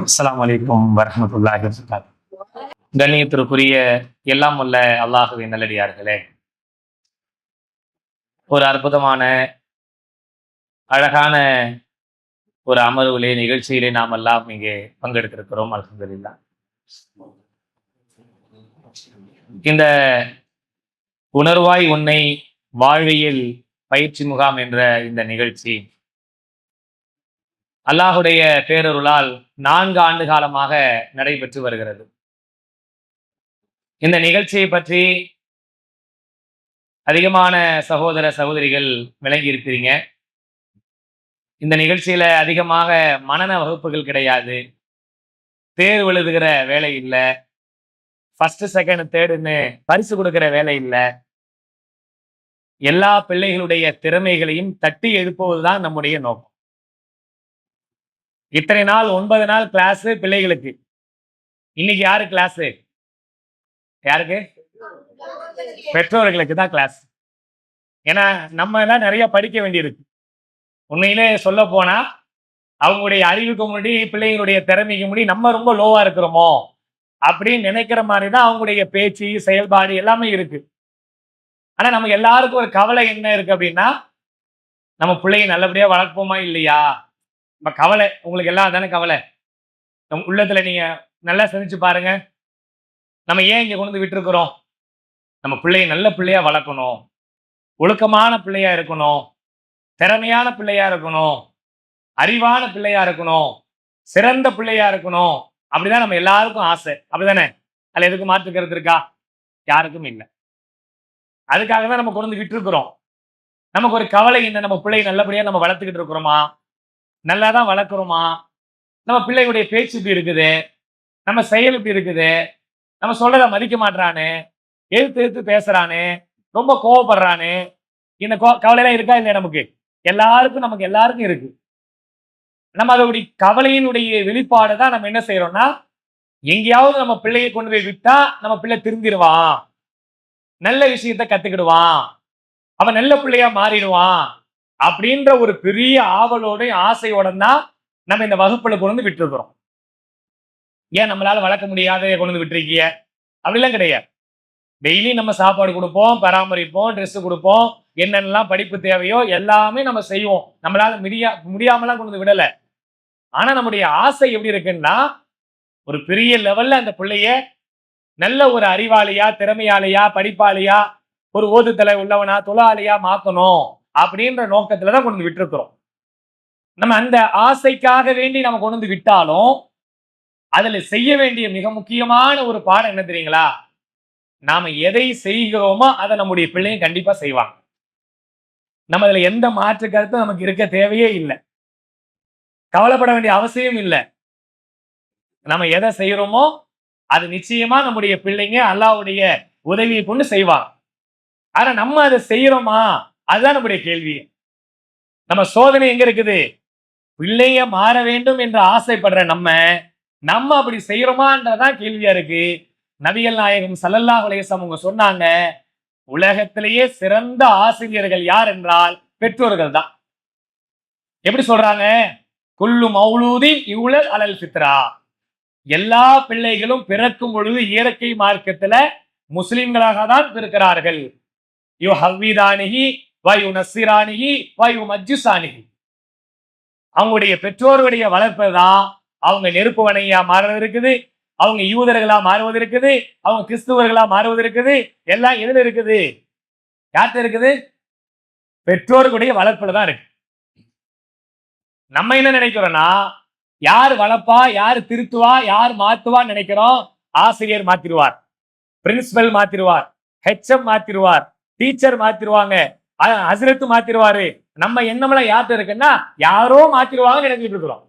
அஸ்ஸலாமு அலைக்கும் வரஹ்மத்துல்லாஹி வபரகாத்துஹு. கண்ணியத்திற்குரிய எல்லாம் வல்ல அல்லாஹுவின் நல்லடியார்களே, ஒரு அற்புதமான அழகான ஒரு அமர்விலே நிகழ்ச்சியிலே நாம் எல்லாம் இங்கே பங்கெடுத்திருக்கிறோம். அல்ஹம்துலில்லாஹ். இந்த உணர்வாய் உன்னை வாழ்வியல் பயிற்சி முகாம் என்ற இந்த நிகழ்ச்சி அல்லாஹுடைய பேரருளால் 4 ஆண்டு காலமாக நடைபெற்று வருகிறது. இந்த நிகழ்ச்சியை பற்றி அதிகமான சகோதர சகோதரிகள் விளங்கி இருக்கிறீங்க. இந்த நிகழ்ச்சியில அதிகமாக மனன வகுப்புகள் கிடையாது, தேர்வு எழுதுகிற வேலை இல்லை, ஃபர்ஸ்ட் செகண்ட் தேர்டுன்னு பரிசு கொடுக்கிற வேலை இல்லை. எல்லா பிள்ளைகளுடைய திறமைகளையும் தட்டி எழுப்புவதுதான் நம்முடைய நோக்கம். இத்தனை நாள் 9 நாள் கிளாஸ் பிள்ளைகளுக்கு, இன்னைக்கு யாரு கிளாஸ்? யாருக்கு? பெற்றோர்களுக்கு தான் கிளாஸ். ஏன்னா நம்ம எல்லாம் நிறைய படிக்க வேண்டியிருக்கு. உண்மையிலே சொல்ல போனா அவங்களுடைய அறிவுக்கு முன்னாடி பிள்ளைங்களுடைய திறமைக்கு முன்னாடி நம்ம ரொம்ப லோவா இருக்கிறோமோ அப்படின்னு நினைக்கிற மாதிரி தான் அவங்களுடைய பேச்சு செயல்பாடு எல்லாமே இருக்கு. ஆனா நமக்கு எல்லாருக்கும் ஒரு கவலை என்ன இருக்கு அப்படின்னா, நம்ம பிள்ளைங்க நல்லபடியா வளர்ப்போமா இல்லையா? நம்ம கவலை. உங்களுக்கு எல்லாம் தானே கவலை. நம்ம உள்ளத்துல நீங்க நல்லா சிந்திச்சு பாருங்க. நம்ம ஏன் இங்க கொண்டு வந்து விட்டுருக்கிறோம்? நம்ம பிள்ளைய நல்ல பிள்ளையா வளர்க்கணும், ஒழுக்கமான பிள்ளையா இருக்கணும், திறமையான பிள்ளையா இருக்கணும், அறிவான பிள்ளையா இருக்கணும், சிறந்த பிள்ளையா இருக்கணும். அப்படிதான் நம்ம எல்லாருக்கும் ஆசை. அப்படிதானே? அதுல எதுக்கு மாற்று கருத்து இருக்கா? யாருக்கும் இல்லை. அதுக்காக தான் நம்ம கொண்டு வந்து விட்டுருக்கிறோம். நமக்கு ஒரு கவலை என்ன, நம்ம பிள்ளையை நல்லபடியா நம்ம வளர்த்துக்கிட்டு இருக்கிறோமா, நல்லா தான் வளர்க்குறோமா, நம்ம பிள்ளைகளுடைய பேச்சு இப்படி இருக்குது, நம்ம செயல் இப்படி இருக்குது, நம்ம சொல்றத மதிக்க மாட்டானே, எதிர்த்து பேசுறானே, ரொம்ப கோவப்படுறானே, இந்த கவலையெல்லாம் இருக்கா இல்லையா? நமக்கு எல்லாருக்கும் இருக்கு. நம்ம அதோடைய கவலையினுடைய வெளிப்பாடு தான் நம்ம என்ன செய்யறோம்னா, எங்கேயாவது நம்ம பிள்ளையை கொண்டு போய் விட்டா நம்ம பிள்ளை திருந்திடுவான், நல்ல விஷயத்த கத்துக்கிடுவான், அவன் நல்ல பிள்ளையா மாறிடுவான் அப்படின்ற ஒரு பெரிய ஆவலோட ஆசையோட தான் நம்ம இந்த வகுப்புல கொண்டு வந்து விட்டுருக்கிறோம். ஏன் நம்மளால வளர்க்க முடியாத கொண்டு வந்து விட்டுருக்கீங்க? அப்படிலாம் கிடையாது. டெய்லி நம்ம சாப்பாடு கொடுப்போம், பராமரிப்போம், ட்ரெஸ் கொடுப்போம், என்னென்னலாம் படிப்பு தேவையோ எல்லாமே நம்ம செய்வோம். நம்மளால முடியாமலாம் கொண்டு வந்து விடலை. ஆனா நம்முடைய ஆசை எப்படி இருக்குன்னா, ஒரு பெரிய லெவல்ல அந்த பிள்ளைய நல்ல ஒரு அறிவாளியா, திறமையாளியா, படிப்பாளியா, ஒரு ஓதுதலை உள்ளவனா, தொழிலாளியா மாத்தணும் அப்படின்ற நோக்கத்துல தான் கொண்டு வந்து விட்டுருக்கிறோம். நம்ம அந்த ஆசைக்காக வேண்டி நம்ம கொண்டு வந்து விட்டாலும் அதுல செய்ய வேண்டிய மிக முக்கியமான ஒரு பாடம் என்ன தெரியுங்களா? நாம எதை செய்கிறோமோ அதை நம்முடைய பிள்ளையும் கண்டிப்பா செய்வாங்க. நம்ம அதுல எந்த மாற்று கருத்தும் நமக்கு இருக்க தேவையே இல்லை, கவலைப்பட வேண்டிய அவசியம் இல்லை. நம்ம எதை செய்யறோமோ அது நிச்சயமா நம்முடைய பிள்ளைங்க அல்லாஹ்வுடைய உதவியை கொண்டு செய்வாங்க. ஆனா நம்ம அதை செய்யறோமா? அதுதான் நம்முடைய கேள்வி. நம்ம சோதனை எங்க இருக்குது? பிள்ளைங்க மாற வேண்டும் என்று ஆசைப்படுற நம்ம அப்படி செய்யறோமான்றதான் கேள்வியா இருக்கு. நபிகள் நாயகம் ஸல்லல்லாஹு அலைஹி வஸல்லம் அவங்க சொன்னாங்க, உலகத்திலேயே சிறந்த ஆசிரியர்கள் யார் என்றால் பெற்றோர்கள் தான். எப்படி சொல்றாங்க? குல்லு மௌலூதின் யூலத் அலல் ஃபித்ரா. எல்லா பிள்ளைகளும் பிறக்கும் பொழுது இயற்கை மார்க்கத்துல முஸ்லிம்களாக தான் பிறக்கிறார்கள். யு ஹவ்விதானிஹி வ யுனஸ்ஸிரானிஹி வ யுமஜ்ஜிசானிஹி. அவங்களுடைய பெற்றோருடைய வளர்ப்பதான் அவங்க நெருப்பு வணையா மாறுவது இருக்குது, அவங்க யூதர்களா மாறுவது இருக்குது, அவங்க கிறிஸ்துவர்களா மாறுவது இருக்குது. எல்லாம் எதுல இருக்குது? யார்கிட்ட இருக்குது? பெற்றோர்களுடைய வளர்ப்புல தான் இருக்கு. நம்ம என்ன நினைக்கிறோம்னா, யார் வளர்ப்பா, யார் திருத்துவா, யார் மாத்துவான்னு நினைக்கிறோம். ஆசிரியர் மாத்திருவார், பிரின்சிபல் மாத்திருவார், ஹெச்எம் மாத்திருவார், டீச்சர் மாத்திருவாங்க, ஹஸ்ரத்து மாத்திருவாரு. நம்ம எண்ணமெல்லாம் யார்கிட்ட இருக்குன்னா யாரோ மாத்திருவாங்கன்னு நினைச்சிட்டு இருக்கிறோம்.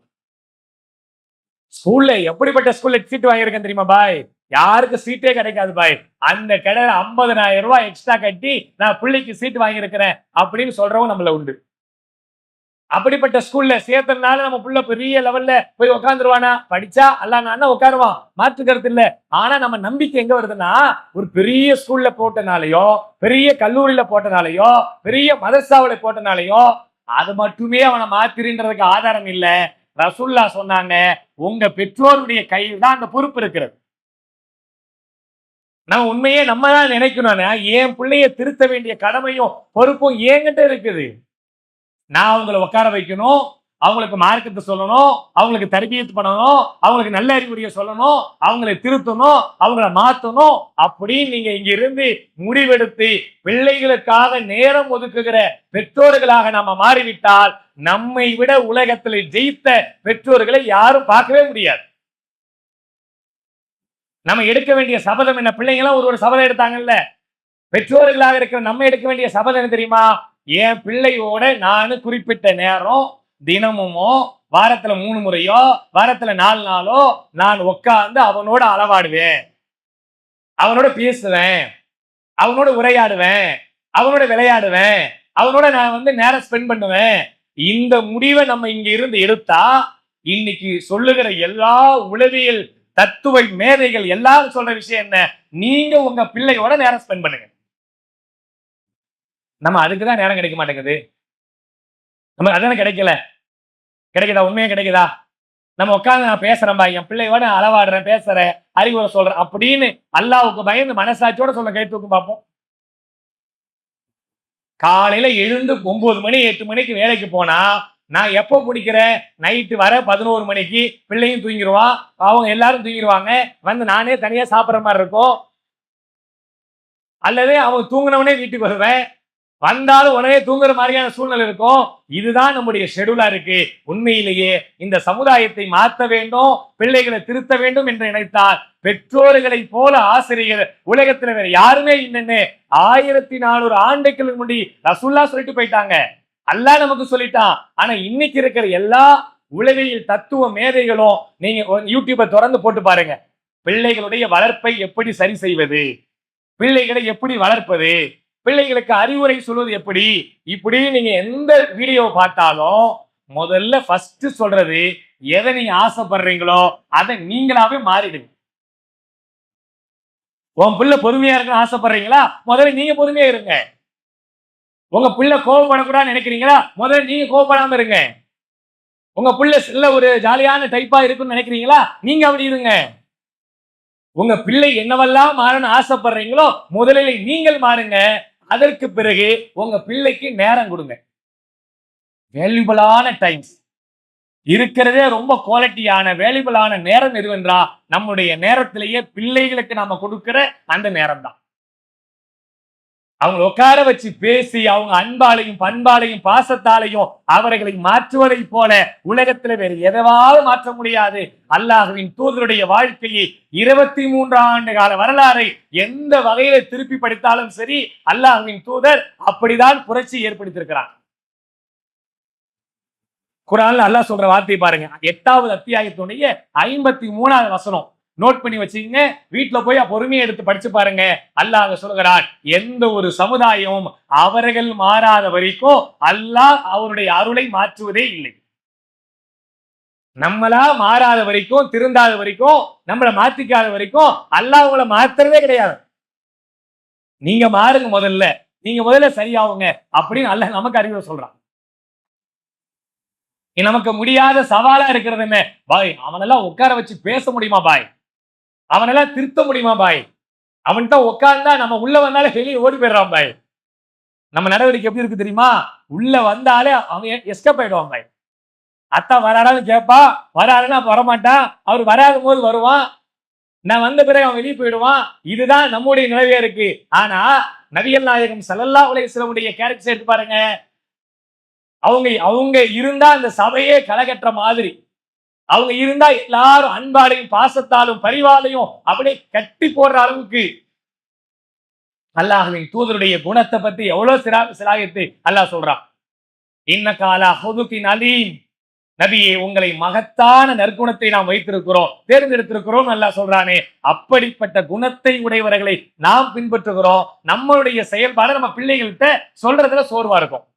ஸ்கூல்ல எப்படிப்பட்ட ஸ்கூல்ல சீட் வாங்கியிருக்கேன் தெரியுமா பாய்? யாருக்கு சீட்டே கிடைக்காது பாய். அந்த கடை 50,000 ரூபாய் எக்ஸ்ட்ரா கட்டி நான் பிள்ளைக்கு சீட் வாங்கியிருக்கிறேன் அப்படின்னு சொல்றவங்க நம்மள உண்டு. அப்படிப்பட்ட ஸ்கூல்ல சேர்த்தனால நம்ம புள்ள பெரிய லெவல்ல போய் உட்காந்துருவானா? படிச்சா அல்லாஹ் உட்காருவான், மாற்று கருத்து இல்லை. ஆனா நம்ம நம்பிக்கை எங்க வருதுன்னா, ஒரு பெரிய ஸ்கூல்ல போட்டனாலையோ, பெரிய கல்லூரியில போட்டனாலையோ, பெரிய மதரசாவில போட்டனாலையோ அது மட்டுமே அவனை மாத்திருன்றதுக்கு ஆதாரம் இல்லை. ரசூல்லா சொன்னாங்க, உங்க பெற்றோருடைய கையில் தான் அந்த பொறுப்பு இருக்கிறது. நம்ம உண்மையே நம்ம தான் நினைக்கணும்னா, என் பிள்ளைய திருத்த வேண்டிய கடமையும் பொறுப்பும் என்கிட்ட இருக்குது. நான் அவங்கள உட்கார வைக்கணும், அவங்களுக்கு மார்க்கத்தை சொல்லணும், அவங்களுக்கு தர்பியத் பண்ணணும், அவங்களுக்கு நல்ல அறிவுரையை சொல்லணும், அவங்களை திருத்தணும், அவங்கள மாத்தணும். அப்படின்னு நீங்க இங்க இருந்து முடிவெடுத்து பிள்ளைகளுக்காக நேரம் ஒதுக்குகிற பெற்றோர்களாக நாம மாறிவிட்டால், நம்மை விட உலகத்தில் ஜெயித்த பெற்றோர்களை யாரும் பார்க்கவே முடியாது. நம்ம எடுக்க வேண்டிய சபதம் என்ன? பிள்ளைங்க எல்லாம் ஒரு சபதம் எடுத்தாங்கல்ல, பெற்றோர்களாக இருக்கிற நம்ம எடுக்க வேண்டிய சபதம் என்ன தெரியுமா? என் பிள்ளையோட நான் குறிப்பிட்ட நேரம் தினமுமோ வாரத்துல 3 முறையோ வாரத்துல 4 நாளோ நான் உட்கார்ந்து அவனோட அளவாடுவேன், அவனோட பேசுவேன், அவனோட உரையாடுவேன், அவனோட விளையாடுவேன், அவனோட நான் நேரம் ஸ்பெண்ட் பண்ணுவேன். இந்த முடிவை நம்ம இங்க இருந்து எடுத்தா, இன்னைக்கு சொல்லுகிற எல்லா உளவியல் தத்துவ மேதைகள் எல்லாரும் சொல்ற விஷயம் என்ன? நீங்க உங்க பிள்ளையோட நேரம் ஸ்பெண்ட் பண்ணுங்க. நம்ம அதுக்குதான் நேரம் கிடைக்க மாட்டேங்குது. நம்ம அதான கிடைக்கல. கிடைக்குதா? உண்மையா கிடைக்குதா? நம்ம உட்கார்ந்து நான் பேசுறேன்பா, என் பிள்ளையோட அளவாடுறேன், பேசுறேன், அறிவுரை சொல்றேன் அப்படின்னு அல்லாவுக்கு பயந்து மனசாட்சியோட சொல்ல கை தூக்கும் பார்ப்போம். காலையில எழுந்து 9 மணி 8 மணிக்கு வேலைக்கு போனா, நான் எப்போ பிடிக்கிறேன்? நைட்டு வர 11 மணிக்கு பிள்ளையும் தூங்கிடுவான், அவங்க எல்லாரும் தூங்கிடுவாங்க, நானே தனியா சாப்பிட்ற மாதிரி இருக்கும். அல்லது அவங்க தூங்கினவனே வீட்டுக்கு வருவேன், வந்தாலும் உடனே தூங்குற மாதிரியான சூழ்நிலை இருக்கும். இதுதான் நம்முடைய ஷெடியூலா இருக்கு. உண்மையிலேயே இந்த சமுதாயத்தை மாற்ற வேண்டும், பிள்ளைகளை திருத்த வேண்டும் என்று நினைத்தால் பெற்றோர்களை போல ஆசிரியர் உலகத்துல வேற யாருமே இல்லைன்னு 1400 ஆண்டுகளுக்கு முன்னாடி ரசூல்லா சொல்லிட்டு போயிட்டாங்க. அல்லாஹ் நமக்கு சொல்லிட்டான். ஆனா இன்னைக்கு இருக்கிற எல்லா உளவியல் தத்துவ மேதைகளும் நீங்க யூடியூபை திறந்து போட்டு பாருங்க, பிள்ளைகளுடைய வளர்ப்பை எப்படி சரி செய்வது, பிள்ளைகளை எப்படி வளர்ப்பது, பிள்ளைகளுக்கு அறிவுரை சொல்வது எப்படி, இப்படி நீங்க எந்த வீடியோ பார்த்தாலும் முதல்ல ஃபர்ஸ்ட் சொல்றது, எதை நீங்க ஆசைப்படுறீங்களோ அதை நீங்களாவே மாறிடுங்க. உன் பிள்ளை பொறுமையா இருக்குன்னு ஆசைப்படுறீங்களா? முதல்ல நீங்க பொறுமையா இருங்க. உங்க பிள்ளை கோபப்படக்கூடாதுன்னு நினைக்கிறீங்களா? முதல்ல நீங்க கோபப்படாம இருங்க. உங்க பிள்ளை சில ஒரு ஜாலியான டைப்பா இருக்குன்னு நினைக்கிறீங்களா? நீங்க அப்படி இருங்க. உங்க பிள்ளை என்னவெல்லாம் மாறணும் ஆசைப்படுறீங்களோ முதலில் நீங்கள் மாறுங்க. அதற்கு பிறகு உங்க பிள்ளைக்கு நேரம் கொடுங்க. வேல்யூபிளான டைம்ஸ் இருக்கிறதே ரொம்ப குவாலிட்டியான வேல்யூபிளான நேரம் எதுவென்றா நம்முடைய நேரத்திலேயே பிள்ளைகளுக்கு நாம கொடுக்கிற அந்த நேரம் தான். அவங்க உட்கார வச்சு பேசி அவங்க அன்பாலையும் பண்பாலையும் பாசத்தாலையும் அவர்களை மாற்றுவதை போல உலகத்தில் வேறு எதையாவது மாற்ற முடியாது. அல்லாஹ்வின் தூதருடைய வாழ்க்கையை 23 ஆண்டு கால வரலாறை எந்த வகையில திருப்பி படித்தாலும் சரி, அல்லாஹ்வின் தூதர் அப்படிதான் புரட்சி ஏற்படுத்தியிருக்கிறார். குர்ஆன்ல அல்லாஹ் சொல்ற வார்த்தை பாருங்க, 8வது அத்தியாயத்துடைய 53வது வசனம். நோட் பண்ணி வச்சுக்கீங்க, வீட்டுல போய் பொறுமையை எடுத்து படிச்சு பாருங்க. அல்லாஹ் சொல்கிறார், எந்த ஒரு சமுதாயமும் அவர்கள் மாறாத வரைக்கும் அல்லாஹ் அவருடைய அருளை மாற்றுவதே இல்லை. நம்மளா மாறாத வரைக்கும், திருந்தாத வரைக்கும், நம்மளை மாத்திக்காத வரைக்கும் அல்லாஹ் உங்களை மாத்துறதே கிடையாது. நீங்க மாறுங்க, முதல்ல சரியாவுங்க அப்படின்னு அல்லாஹ் நமக்கு அறிவுரை சொல்றான். நமக்கு முடியாத சவாலா இருக்கிறது என்ன? பாய், அவனெல்லாம் உட்கார வச்சு பேச முடியுமா பாய்? அவனெல்லாம் திருத்த முடியுமா பாய்? அவன்கிட்ட உட்கார்ந்தா நம்ம உள்ள வந்தாலே வெளியே ஓடி போயிடுறான் பாய். நம்ம நடவடிக்கை எப்படி இருக்கு தெரியுமா? உள்ள வந்தாலே அவன் எஸ்கேப் ஆயிடுவான் பாய். அத்தா வராடான்னு கேட்பா, வராருன்னா வரமாட்டான், அவர் வராத போது வருவான், நான் வந்த பிறகு அவன் வெளியே போயிடுவான். இதுதான் நம்முடைய நிலையா இருக்கு. ஆனா நபிகள் நாயகம் ஸல்லல்லாஹு அலைஹி வஸல்லம் கேரக்டர் எடுத்து பாருங்க. அவங்க இருந்தா அந்த சபையே கலகற்ற மாதிரி, அவங்க இருந்தா எல்லாரும் அன்பாலையும் பாசத்தாலும் பரிவாலையும் அப்படியே கட்டி போடுற அளவுக்கு அல்லாஹ்வின் தூதருடைய குணத்தை பத்தி எவ்வளவு சிலாகித்து அல்லாஹ் சொல்றான். இன்னக அலா ஹுலுகின் அலீம், நபியே உங்களை மகத்தான நற்குணத்தை நாம் வைத்திருக்கிறோம், தேர்ந்தெடுத்திருக்கிறோம் அல்லாஹ் சொல்றானே. அப்படிப்பட்ட குணத்தை உடையவர்களை நாம் பின்பற்றுகிறோம். நம்மளுடைய செயல்பாடு நம்ம பிள்ளைகள்கிட்ட சொல்றதுல சோர்வா இருக்கும்.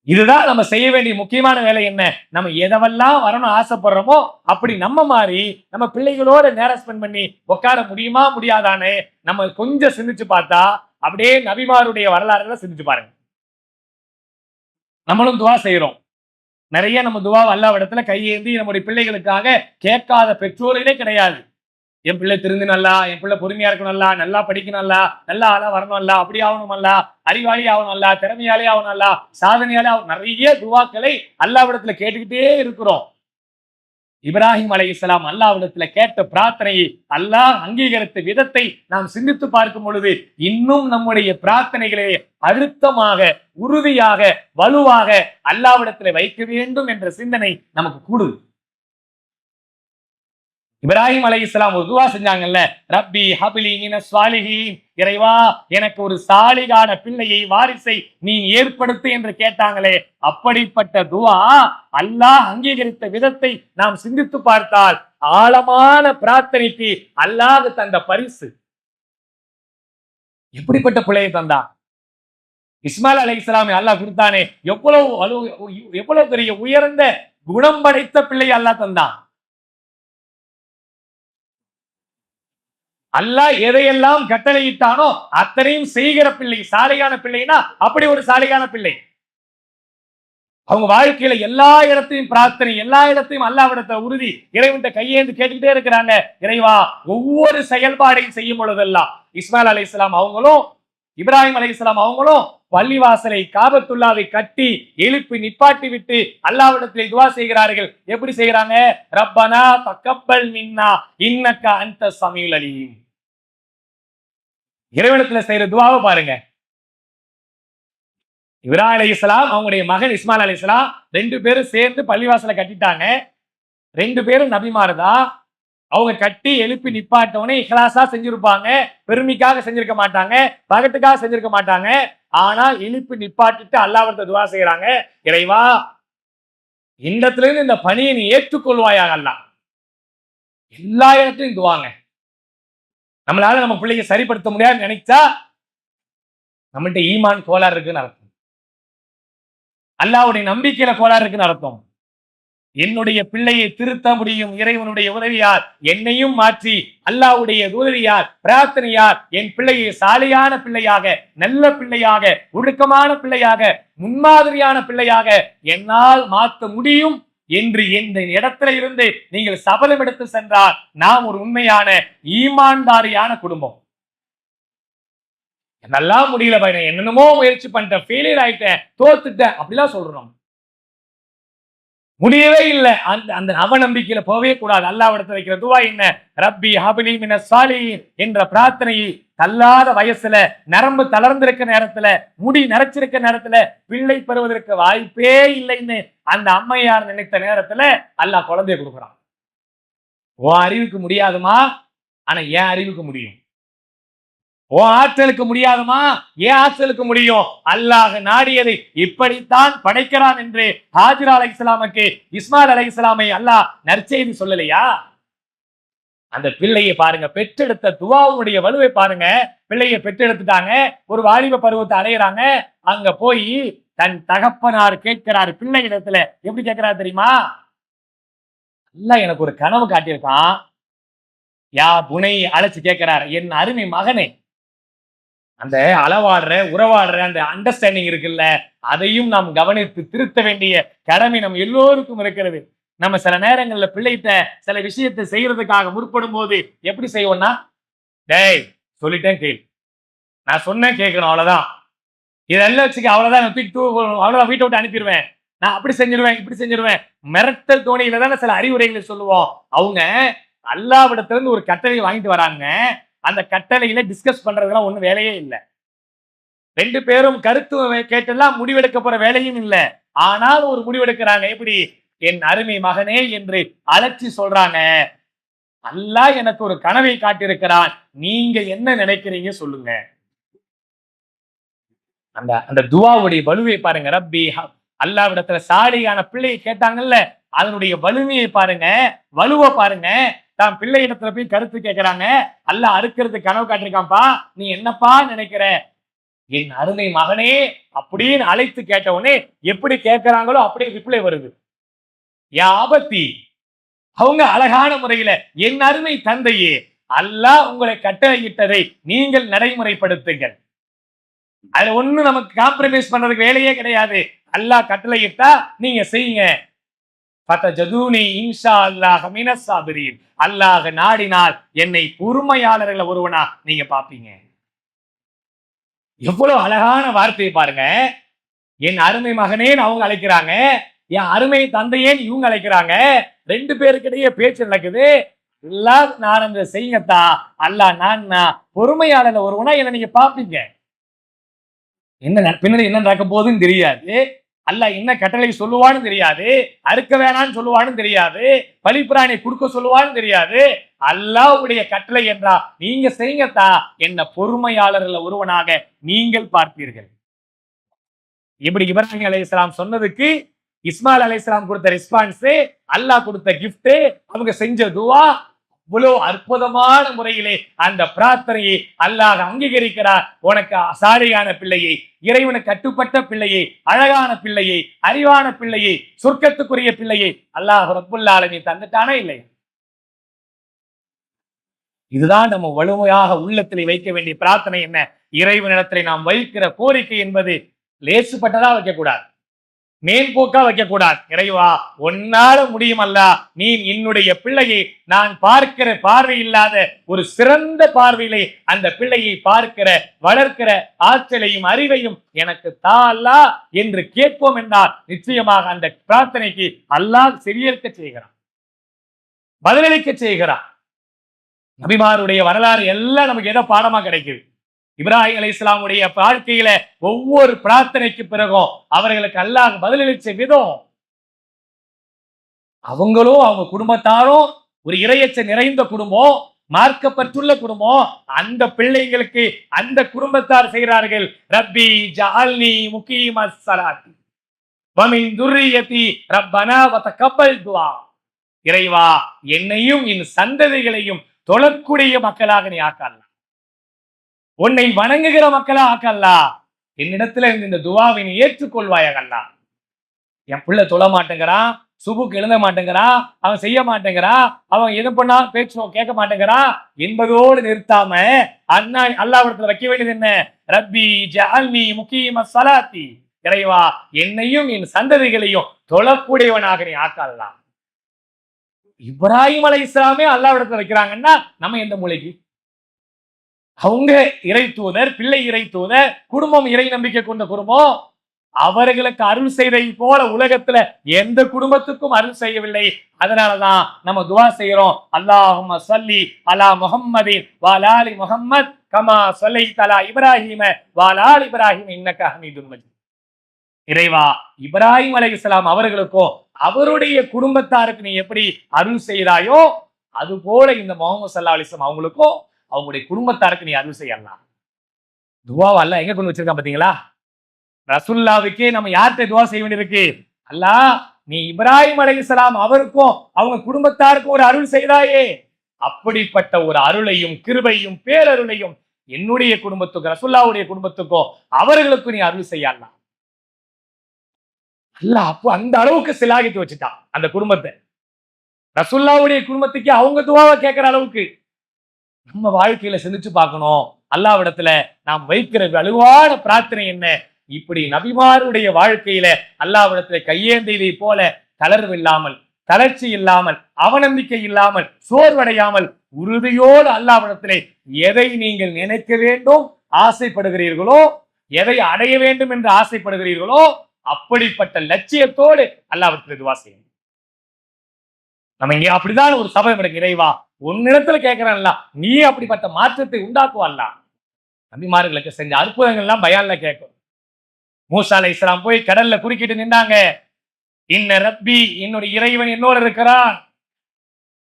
இதுதான் நம்ம செய்ய வேண்டிய முக்கியமான வேலை. என்ன? நம்ம எதெல்லாம் வரணும் ஆசைப்படுறோமோ அப்படி நம்ம மாதிரி நம்ம பிள்ளைகளோட நேரம் ஸ்பெண்ட் பண்ணி உட்கார முடியுமா முடியாதானே நம்ம கொஞ்சம் சிந்திச்சு பார்த்தா அப்படியே நபிமாருடைய வரலாறுகளை சிந்திச்சு பாருங்க. நம்மளும் துவா செய்யறோம், நிறைய நம்ம துவா அல்லாஹ்விடத்துல கையேந்தி நம்முடைய பிள்ளைகளுக்காக கேட்காத பெற்றோர்களே கிடையாது. என் பிள்ளை திருந்து நல்லா, என் பிள்ளை பொறுமையா இருக்கணும்ல, நல்லா படிக்கணும்ல, நல்லா ஆளா வரணும்ல, அப்படி ஆகணுமல்ல, அறிவாளி ஆகணும்ல, திறமையாளி ஆகணும்ல, சாதனையாளி ஆகணும், நிறைய துவாக்களை அல்லாஹ்விடத்துல கேட்டுக்கிட்டே இருக்கிறோம். இப்ராஹிம் அலைஹிஸ்ஸலாம் அல்லாஹ்விடத்துல கேட்ட பிரார்த்தனையை அல்லாஹ் அங்கீகரித்த விதத்தை நாம் சிந்தித்து பார்க்கும் பொழுது இன்னும் நம்முடைய பிரார்த்தனைகளை அழுத்தமாக, உறுதியாக, வலுவாக அல்லாஹ்விடத்துல வைக்க வேண்டும் என்ற சிந்தனை நமக்கு கூடுது. இப்ராஹிம் அலைஹிஸ்ஸலாம் ஒரு துவா செஞ்சாங்கல்ல, ரப்பி ஹப்லி மினஸ் ஸாலிஹீன், இறைவா எனக்கு ஒரு சாலிகான பிள்ளையை, வாரிசை நீ ஏற்படுத்து என்று கேட்டாங்களே, அப்படிப்பட்ட துவா அல்லாஹ் அங்கீகரித்த விதத்தை நாம் சிந்தித்து பார்த்தால் ஆழமான பிரார்த்தனைக்கு அல்லாஹ் தந்த பரிசு. எப்படிப்பட்ட பிள்ளையை தந்தா? இஸ்மாயில் அலைஹிஸ்ஸலாம் அல்லாஹ் கொடுத்தானே, எவ்வளவு பெரிய உயர்ந்த குணம் படைத்த பிள்ளை அல்லாஹ் தந்தான். அல்லாஹ் எதையெல்லாம் கட்டளையிட்டானோ அத்தனையும் செய்கிற பிள்ளை, சாலையான பிள்ளைனா அப்படி ஒரு சாலையான பிள்ளை. அவங்க வாழ்க்கையில எல்லா இடத்தையும் பிரார்த்தனை, எல்லா இடத்தையும் அல்லாஹ்விடத்துல உறுதி, இறைவன்கிட்ட கையேந்து கேட்டுக்கிட்டே இருக்கிறாங்க. இறைவா, ஒவ்வொரு செயல்பாடையும் செய்யும் பொழுதெல்லாம் இஸ்மாயில் அலைஹிஸ்ஸலாம் அவங்களும் இப்ராஹிம் அலைஹிஸ்ஸலாம் அவங்களும் பள்ளிவாசலை, காபத்துல்லாவை கட்டி எழுப்பி நிப்பாட்டி விட்டு அல்லாஹ்விடத்தில் துஆ செய்கிறார்கள். எப்படி செய்கிறாங்க? ரப்பனா தக்கப்பல் மின்னா இன்னக அன்த ஸமீஉல் அலீம். இறைவனிடத்துல செய்யற துஆவை பாருங்க. இப்ராஹிம் அலைஹிஸ்ஸலாம் அவங்களுடைய மகன் இஸ்மாயில் அலைஹிஸ்ஸலாம் 2 பேரும் சேர்ந்து பள்ளிவாசலை கட்டிட்டாங்க. 2 பேரும் நபிமார்தான். அவங்க கட்டி எழுப்பி நிப்பாட்டவனே இஹ்லாஸா செஞ்சிருப்பாங்க. பெருமைக்காக செஞ்சிருக்க மாட்டாங்க, பகட்டுக்காக செஞ்சிருக்க மாட்டாங்க. ஆனா எழுப்பி நிப்பாட்டிட்டு அல்லாஹ்விடத்துல துஆ செய்யறாங்க. இறைவா, இந்த இடத்துல இருந்து இந்த பணியை நீ ஏற்றுக்கொள்வாயாக அல்லாஹ். எல்லா இடத்துலையும் துவாங்க. நம்மளால நம்ம பிள்ளைங்க சரிப்படுத்த முடியாது நினைச்சா நம்மள்ட்ட ஈமான் கோளாறு இருக்குன்னு அர்த்தம். அல்லாஹ்வுடைய நம்பிக்கையில கோளாறு இருக்குன்னு அர்த்தம். என்னுடைய பிள்ளையை திருத்த முடியும் இறைவனுடைய உதவியார், என்னையும் மாற்றி அல்லாஹ்வுடைய உதவியார், பிரார்த்தனையார் என் பிள்ளையை சாலியான பிள்ளையாக, நல்ல பிள்ளையாக, ஒழுக்கமான பிள்ளையாக, முன்மாதிரியான பிள்ளையாக என்னால் மாற்ற முடியும் என்று இந்த இடத்துல இருந்து நீங்கள் சபதம் எடுத்து சென்றால் நாம் ஒரு உண்மையான ஈமான்தாரியான குடும்பம். நல்லா முடியல பையன், என்னென்னமோ முயற்சி பண்ணிட்டேன், ஃபெயிலியர் ஆயிட்டேன், தோத்துட்டேன் அப்படிலாம் சொல்றோம். முடியவே இல்லை. அந்த அவநம்பிக்கையில போகவே கூடாது. அல்லாஹ்விடத்துல வைக்கிற துஆ என்ன? ரப்பி ஹப்லி மினஸ் ஸாலிஹீன் என்ற பிரார்த்தனையை தள்ளாத வயசுல, நரம்பு தளர்ந்திருக்க நேரத்துல, முடி நரைச்சிருக்க நேரத்துல, பிள்ளை பெறுவதற்கு வாய்ப்பே இல்லைன்னு அந்த அம்மையார் நினைத்த நேரத்துல அல்லாஹ் குழந்தைய கொடுக்குறான். உன் அறிவுக்கு முடியாதுமா, ஆனா என் அறிவுக்கு முடியும். உன் ஆற்றலுக்கு முடியாதுமா, ஏன் ஆற்றலுக்கு முடியும். அல்லாஹ் நாடியதை இப்படித்தான் படைக்கிறான் என்று ஹாஜிரா அலைஹிஸ்ஸலாமுக்கு இஸ்மாயில் அலைஹிஸ்ஸலாமை அல்லாஹ் நற்செய்தி சொல்லலையா? அந்த பிள்ளையை பாருங்க, பெற்றெடுத்த துஆவுடைய வலுவை பாருங்க. பிள்ளையை பெற்றெடுத்துட்டாங்க, ஒரு வாலிப பருவத்தை அடையிறாங்க. அங்க போய் தன் தகப்பனார் கேட்கிறார் பிள்ளை இடத்துல. எப்படி கேட்கிறார் தெரியுமா? அல்லாஹ் எனக்கு ஒரு கனவு காட்டியிருக்கான். யா புனை அழைச்சு கேட்கிறார், என் அருமை மகனே, அந்த அளவாடுற உறவாடுற அந்த அண்டர்ஸ்டாண்டிங் இருக்குல்ல, அதையும் நாம் கவனித்து திருத்த வேண்டிய கடமை நம் எல்லோருக்கும் இருக்கிறது. நம்ம சில நேரங்கள்ல பிள்ளைகிட்ட சில விஷயத்தை செய்யறதுக்காக முற்படும் போது எப்படி செய்வோம்னா, டேய் சொல்லிட்டேன் கேள், நான் சொன்னேன் கேட்கணும், அவ்வளவுதான், இதெல்லாம் வச்சுக்க, அவ்வளவுதான், அவ்வளவுதான், வீட்டை விட்டு அனுப்பிடுவேன், நான் அப்படி செஞ்சிருவேன், இப்படி செஞ்சிருவேன், மிரட்டல் தோணியில தானே சில அறிவுரைகளை சொல்லுவோம். அவங்க அல்லாஹ்விடத்துல இருந்து ஒரு கட்டளை வாங்கிட்டு வராங்க. அந்த கட்டளையில டிஸ்கஸ் பண்றதுலாம் ஒண்ணும் வேலையே இல்லை. 2 பேரும் கருத்து கேட்டெல்லாம் முடிவெடுக்க போற வேலையும் இல்லை. ஆனால் ஒரு முடிவெடுக்கிறாங்க. எப்படி? என் அருமை மகனே என்று அழைச்சி சொல்றாங்க, அல்லாஹ் எனக்கு ஒரு கனவை காட்டியிருக்கிறான், நீங்க என்ன நினைக்கிறீங்க சொல்லுங்க. அந்த துஆவுடைய வலுவை பாருங்க. ரப்பி அல்லாஹ்விடத்துல சாலியான பிள்ளையை கேட்டாங்கல்ல, அதனுடைய வலிமையை பாருங்க, வலுவை பாருங்க. தான் பிள்ளை இடத்துல போய் கருத்து கேட்கிறாங்க. அல்லாஹ் அறுக்கிறது கனவு காட்டிருக்கான்ப்பா, நீ என்னப்பா நினைக்கிற? என் அருமை மகனே அப்படின்னு அழைத்து கேட்ட உடனே எப்படி கேட்கிறாங்களோ அப்படியே ரிப்ளை வருது. யா ஆபத்தி, அவங்க அழகான முறையில, என் அருமை தந்தையே, அல்லாஹ் உங்களை கட்டளையிட்டதை நீங்கள் நடைமுறைப்படுத்துங்கள். அதுல ஒண்ணு நமக்கு காம்ப்ரமைஸ் பண்றதுக்கு வேலையே கிடையாது. அல்லாஹ் கட்டளையிட்டா நீங்க செய்யுங்க. ஃபதஜதுனி இன்ஷா அல்லாஹ் மினஸ் சாபிரீன். அல்லாஹ் நாடினால் என்னை பொறுமையாளர்கள ஒருவனா நீங்க பாப்பீங்க. எவ்வளவு அழகான வார்த்தையை பாருங்க. என் அருமை மகனேன்னு அவங்க அழைக்கிறாங்க, என் அருமை தந்தையேன்னு இவங்க அழைக்கிறாங்க. ரெண்டு பேருக்கிடையே பேச்சு நடக்குது. எல்லாம் நான் செய்யுங்கத்தா, அல்லாஹ் நான் பொறுமையாளர் ஒருவனா என்ன நீங்க பாப்பீங்க. என்ன பின்னாடி என்ன நடக்க போகுதுன்னு தெரியாது. அல்லாஹ் என்ன கட்டளை சொல்லுவான்னு தெரியாது, அறுக்க வேணான்னு சொல்லுவான்னு தெரியாது, பலிப்பிராணி கொடுக்க சொல்லுவான்னு தெரியாது. அல்லாஹ்வுடைய கட்டளை என்றா நீங்க செய்யுங்கத்தா, என்ன பொறுமையாளர்கள் ஒருவனாக நீங்கள் பார்ப்பீர்கள். இப்படி இப்ராஹிம் அலைஹிஸ்ஸலாம் சொன்னதுக்கு இஸ்மாயில் அலைஹிஸ்ஸலாம் கொடுத்த ரெஸ்பான்ஸ், அல்லாஹ் கொடுத்த கிஃப்ட், அவங்க செஞ்ச துவா இவ்வளவு அற்புதமான முறையிலே அந்த பிரார்த்தனையை அல்லாஹ் அங்கீகரிக்கிறார். உனக்கு சாரியான பிள்ளையை, இறைவனுக்கு கட்டுப்பட்ட பிள்ளையை, அழகான பிள்ளையை, அறிவான பிள்ளையை, சொர்க்கத்துக்குரிய பிள்ளையை அல்லாஹ் ரப்புல் ஆலமீன் தந்துட்டானே இல்லை? இதுதான் நம்ம வலுமையாக உள்ளத்திலே வைக்க வேண்டிய பிரார்த்தனை. என்ன? இறைவனிடத்திலே நாம் வைக்கிற கோரிக்கை என்பது லேசுப்பட்டதா வைக்கக்கூடாது, மேன்போக்கா வைக்கக்கூடாது. இறைவா உன்னால முடியும் அல்ல, நீ என்னுடைய பிள்ளையை நான் பார்க்கிற பார்வை இல்லாத ஒரு சிறந்த பார்வையிலே அந்த பிள்ளையை பார்க்கிற வளர்க்கிற ஆற்றலையும் அறிவையும் எனக்கு தா அல்லாஹ் என்று கேட்போம் என்றால் நிச்சயமாக அந்த பிரார்த்தனைக்கு அல்லாஹ் செவியேற்க செய்கிறான், பதிலளிக்க செய்கிறான். நபிமாருடைய வரலாறு எல்லாம் நமக்கு எதை பாடமா கிடைக்குது? இப்ராஹிம் அலைஹிஸ்ஸலாமுடைய வாழ்க்கையில ஒவ்வொரு பிரார்த்தனைக்கு பிறகும் அவர்களுக்கு அல்லாஹ் பதிலளிச்ச விதம், அவங்களும் அவங்க குடும்பத்தாரும் ஒரு இறையச்ச நிறைந்த குடும்பம், மார்க்கப்பட்டுள்ள குடும்பம். அந்த பிள்ளைங்களுக்கு அந்த குடும்பத்தார் செய்கிறார்கள், ரப்பி ஜஅல்னி முகீமஸ் ஸலாத்தி வ மின் துர்ரியதி ரப்பனா வ தகப்பல் துஆ. இறைவா என்னையும் என் சந்ததிகளையும் தொழக்கூடிய மக்களாக நீ ஆக்கலாம், உன்னை வணங்குகிற மக்களா ஆக்கல்லா, என்னிடத்துல இந்த துவாவை நீ ஏற்றுக்கொள்வாயாக அல்லா. என் பிள்ளை தொழ மாட்டேங்கிறான், சுபுக்கு எழுத மாட்டேங்கிறான், அவன் செய்ய மாட்டேங்கிறான், அவன் எது பண்ணா பேச்சு கேட்க மாட்டேங்கிறான் என்பதோடு நிறுத்தாம அண்ணா அல்லாஹ்விடத்துல வைக்க வேண்டியது என்ன? ரப்பி ஜஅல்னி முகீமஸ் ஸலாத்தி. இறைவா என்னையும் என் சந்ததிகளையும் தொழக்கூடியவனாக நீ ஆக்கல்லா. இப்ராஹிம் அலைஹிஸ்ஸலாமே அல்லாஹ்விடத்துல வைக்கிறாங்கன்னா நம்ம எந்த மூலைக்கு? அவங்க இறை தூதர், பிள்ளை இறை தூதர், குடும்பம் இறை நம்பிக்கை கொண்ட குடும்பம். அவர்களுக்கு அருள் செய்தை போல உலகத்துல எந்த குடும்பத்துக்கும் அருள் செய்யவில்லை. அதனாலதான் நம்ம துவா செய்யறோம், அல்லாஹும்ம ஸல்லி அலா முஹம்மதின் வ அலா ஆலி முஹம்மத் கமா ஸல்லைத அலா இப்ராஹீம வ அலா ஆலி இப்ராஹீம் இன்னக ஹமீதும் மஜீத். இறைவா இப்ராஹிம் அலைஹிஸ்ஸலாம் அவர்களுக்கும் அவருடைய குடும்பத்தாருக்கு நீ எப்படி அருள் செய்தாயோ அது போல இந்த முஹம்மது ஸல்லல்லாஹு அலைஹி வஸல்லம் அவங்களுக்கும் அவங்களுடைய குடும்பத்தாருக்கு நீ அருள் செய்யலாம். துவாவை அல்லாஹ் எங்க கொண்டு வச்சிருக்கான் பாத்தீங்களா? ரசூலுல்லாஹ்வுக்கே நம்ம யார்கிட்ட துவா செய்ய வேண்டியிருக்கு? அல்லாஹ் நீ இப்ராஹிம் அலைஹிஸ்ஸலாம் அவருக்கும் அவங்க குடும்பத்தாருக்கும் ஒரு அருள் செய்தாயே, அப்படிப்பட்ட ஒரு அருளையும் கிருபையும் பேரருளையும் என்னுடைய குடும்பத்துக்கும் ரசூலுல்லாஹ்வுடைய குடும்பத்துக்கும் அவர்களுக்கும் நீ அருள் செய்யலாம். அல்லாஹ் அப்போ அந்த அளவுக்கு சிலாகித்து வச்சுட்டான் அந்த குடும்பத்தை. ரசூலுல்லாஹ்வுடைய குடும்பத்துக்கு அவங்க துவாவை கேட்கிற அளவுக்கு நம்ம வாழ்க்கையில சிந்திச்சு பார்க்கணும். அல்லாஹ்விடத்துல நாம் வைக்கிற வலுவான பிரார்த்தனை என்ன? இப்படி நபிமாருடைய வாழ்க்கையில அல்லாஹ்விடத்துல கையேந்தியதை போல தளர்வு இல்லாமல், தளர்ச்சி இல்லாமல், அவநம்பிக்கை இல்லாமல், சோர்வடையாமல் உறுதியோடு அல்லாஹ்விடத்திலே எதை நீங்கள் நினைக்க வேண்டும் ஆசைப்படுகிறீர்களோ, எதை அடைய வேண்டும் என்று ஆசைப்படுகிறீர்களோ அப்படிப்பட்ட லட்சியத்தோடு அல்லாஹ்விடத்திலே துஆ செய்யுங்க. நம்ம இங்க அப்படிதான் ஒரு சபை நடக்கு. இறைவா உன்னிடத்துல கேட்கிறேன்ல, நீ அப்படிப்பட்ட மாற்றத்தை உண்டாக்குவல்ல. நபிமார்களுக்கு செஞ்ச அற்புதங்கள்லாம் பயான்ல கேட்கும். மூசா அலைஹிஸ்ஸலாம் போய் கடல்ல குறுக்கிட்டு நின்றாங்க. இன்ன ரப்பி, என்னுடைய இறைவன் என்னோட இருக்கிறான்,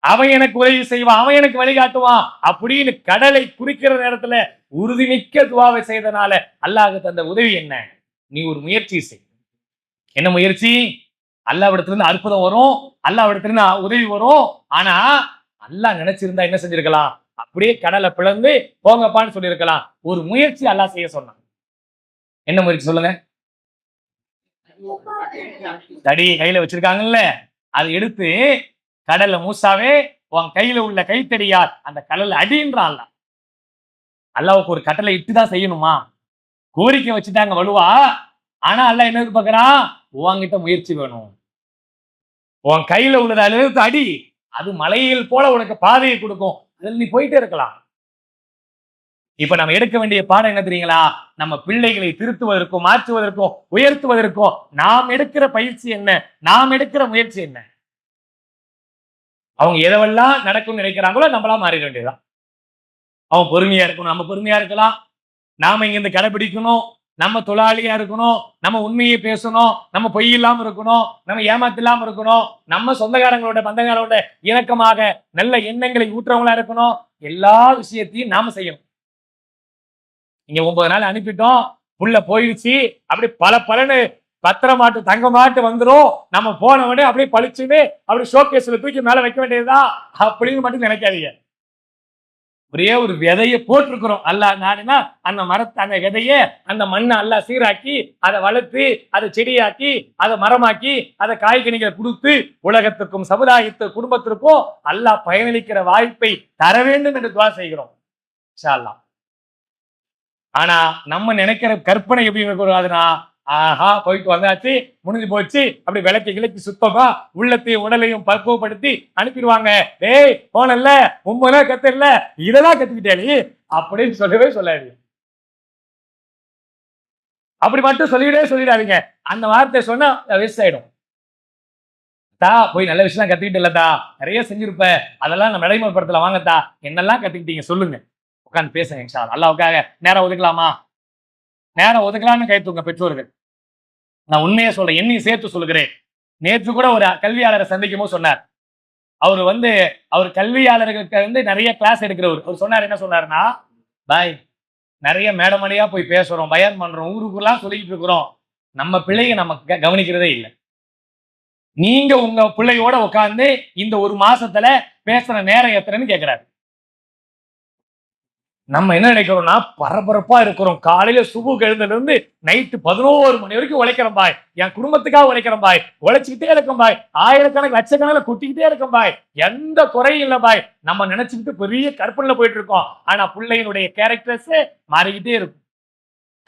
அவன் எனக்கு உதவி செய்வான், அவன் எனக்கு வழிகாட்டுவான் அப்படின்னு கடலை குறிக்கிற நேரத்துல உறுதிமிக்க துவாவை செய்தனால அல்லாஹ் தந்த உதவி என்ன? நீ ஒரு முயற்சி செய். என்ன முயற்சி? அல்லாஹ்விடத்துல இருந்து அற்புதம் வரும், அல்லாஹ்விடத்துல இருந்து உதவி வரும். ஆனா அல்லாஹ் நினைச்சிருந்தா என்ன செஞ்சிருக்கலாம்? அப்படியே கடலை பிளந்து போங்கப்பான்னு சொல்லியிருக்கலாம். ஒரு முயற்சி அல்லாஹ் செய்ய சொன்னான். என்ன முயற்சி சொல்லுங்க? தடி கையில வச்சிருக்காங்கல்ல, அதை எடுத்து கடல்ல மூசாவே உன் கையில உள்ள கைத்தடியார் அந்த கடல்ல அடின்றான். அல்லாஹ்வுக்கு ஒரு கட்டளை இட்டுதான் செய்யணுமா? கோரிக்கை வச்சுட்டாங்க வலுவா. ஆனா அல்லாஹ் என்ன எதிர்பார்க்கிறான்? உன்கிட்ட முயற்சி வேணும். உன் கையில உள்ளதை எடுத்து அடி, அது மலையில் போல உனக்கு பாதையை கொடுக்கும். அதில் நீ போயிட்டே இருக்கலாம். இப்ப நம்ம எடுக்க வேண்டிய பாடம் என்ன தெரியுங்களா? நம்ம பிள்ளைகளை திருத்துவதற்கும், மாற்றுவதற்கும், உயர்த்துவதற்கும் நாம் எடுக்கிற பயிற்சி என்ன? நாம் எடுக்கிற முயற்சி என்ன? அவங்க எதெல்லாம் நடக்கும்னு நினைக்கிறாங்களோ நம்மளா மாறிட வேண்டியதுதான். அவன் பொறுமையா இருக்கணும், நம்ம பொறுமையா இருக்கலாம். நாம இங்க இருந்து கடைபிடிக்கணும், நம்ம தொழிலாளியா இருக்கணும், நம்ம உண்மையை பேசணும், நம்ம பொய் இல்லாம இருக்கணும், நம்ம ஏமாத்து இல்லாம இருக்கணும், நம்ம சொந்தக்காரங்களோட பந்தக்காரோட இணக்கமாக நல்ல எண்ணங்களை ஊற்றவங்களா இருக்கணும். எல்லா விஷயத்தையும் நாம செய்யணும். இங்க 9 நாள் அனுப்பிட்டோம், புள்ள போயிடுச்சு, அப்படி பல பலனு பத்திரமாட்டு தங்க மாட்டு வந்துடும். நம்ம போன உடனே அப்படியே பழிச்சுன்னு அப்படி ஷோகேஸ்ல தூக்கி மேல வைக்க வேண்டியதுதான் அப்படின்னு மட்டும் நினைக்காதீங்க. ஒரே ஒரு விதையை போட்டிருக்கிறோம். அல்லாஹ் நாடுனா அந்த மரத்தை, அந்த விதைய, அந்த மண்ணை அல்லாஹ் சீராக்கி அதை வளர்த்து அதை செடியாக்கி அதை மரமாக்கி அதை காய்கனிகளை கொடுத்து உலகத்துக்கும் சமுதாயத்து குடும்பத்திற்கும் அல்லாஹ் பயனளிக்கிற வாய்ப்பை தர வேண்டும் என்று துவா செய்கிறோம். இன்ஷா அல்லாஹ். ஆனா நம்ம நினைக்கிற கற்பனை எப்படி இருக்கக்கூடாதுன்னா, ஆஹா போயிட்டு வந்தாச்சு, முடிஞ்சு போச்சு, அப்படி விளக்கி கிளக்கி சுத்தமா உள்ளத்தையும் உடலையும் பக்குவப்படுத்தி அனுப்பிடுவாங்க. டேய் போனல்ல 9 நாள் கத்தல, இதெல்லாம் கத்துக்கிட்டே அப்படின்னு சொல்லவே சொல்லாதீங்க. அப்படி மட்டும் சொல்லிடாதீங்க. அந்த வார்த்தை சொன்னா வேஸ்ட் ஆயிடும். தா போய் நல்ல விஷயம் கத்துக்கிட்டு இல்லத்தா, நிறைய செஞ்சிருப்ப, அதெல்லாம் நம்ம நடைமுறைப்படுத்தல. வாங்கத்தா, என்னெல்லாம் கத்துக்கிட்டீங்க சொல்லுங்க, உட்காந்து பேசுங்க. இன்ஷா அல்லாஹ். அல்லாஹ்வுக்காக நேரம் ஒதுக்கலாமா? நேரம் ஒதுக்கலாம்னு கை தூங்க பெற்றோர்கள். நான் உண்மையை சொல்றேன், என்னையும் சேர்த்து சொல்லுகிறேன். நேற்று கூட ஒரு கல்வியாளரை சந்திக்கும் போது சொன்னார். அவர் கல்வியாளர்களுக்கு நிறைய கிளாஸ் எடுக்கிறவர். அவர் சொன்னார், என்ன சொன்னாருன்னா, பாய் நிறைய மேடமடியா போய் பேசுறோம், பயான் பண்றோம், ஊருக்குலாம் சொல்லிட்டு இருக்கிறோம், நம்ம பிள்ளைய நம்ம கவனிக்கிறதே இல்லை. நீங்க உங்க பிள்ளையோட உட்கார்ந்து இந்த ஒரு மாசத்துல பேசுற நேரம் எத்தனைன்னு கேட்கிறாரு. நம்ம என்ன நினைக்கிறோம்னா, பரபரப்பா இருக்கிறோம். காலையில சுபுக்கு எழுந்ததுல இருந்து நைட்டு 11 மணி வரைக்கும் உழைக்கிறோம் பாய், என் குடும்பத்துக்காக உழைக்கிறோம் பாய், உழைச்சிக்கிட்டே இருக்கும் பாய், ஆயிரக்கணக்கு லட்சக்கணக்கில் கொட்டிக்கிட்டே இருக்கும் பாய், எந்த குறையும் இல்லை பாய். நம்ம நினைச்சுக்கிட்டு பெரிய கற்பனையில போயிட்டு இருக்கோம். ஆனா பிள்ளையினுடைய கேரக்டர்ஸ் மாறிக்கிட்டே இருக்கும்.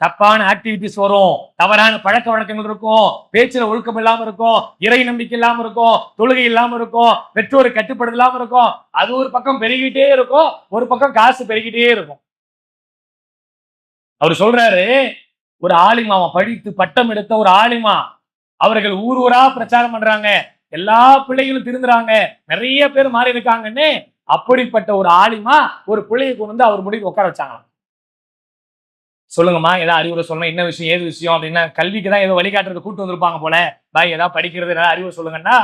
தப்பான ஆக்டிவிட்டிஸ் வரும், தவறான பழக்க வழக்கங்கள் இருக்கும், பேச்சுல ஒழுக்கம் இல்லாம இருக்கும், இறை நம்பிக்கை இல்லாம இருக்கும், தொழுகை இல்லாம இருக்கும், பெற்றோர் கட்டுப்பாடு இல்லாம இருக்கும். அது ஒரு பக்கம் பெருகிட்டே இருக்கும், ஒரு பக்கம் காசு பெருகிட்டே இருக்கும். அவர் சொல்றாரு, ஒரு ஆலிமா, படித்து பட்டம் எடுத்த ஒரு ஆலிமா, அவர்கள் ஊர் ஊரா பிரச்சாரம் பண்றாங்க, எல்லா பிள்ளைகளும் திருந்துறாங்க, நிறைய பேர் மாறி இருக்காங்கன்னு. அப்படிப்பட்ட ஒரு ஆலிமா ஒரு பிள்ளையை கொண்டு வந்து அவர் முடிவு உட்கார வச்சாங்க. சொல்லுங்கம்மா, ஏதாவது அறிவுரை சொல்லணும், என்ன விஷயம் ஏது விஷயம் அப்படின்னா, கல்விக்கு தான் ஏதோ வழிகாட்டுறது கூட்டு வந்திருப்பாங்க போல, பாய் ஏதாவது படிக்கிறது ஏதாவது அறிவுரை சொல்லுங்கன்னா,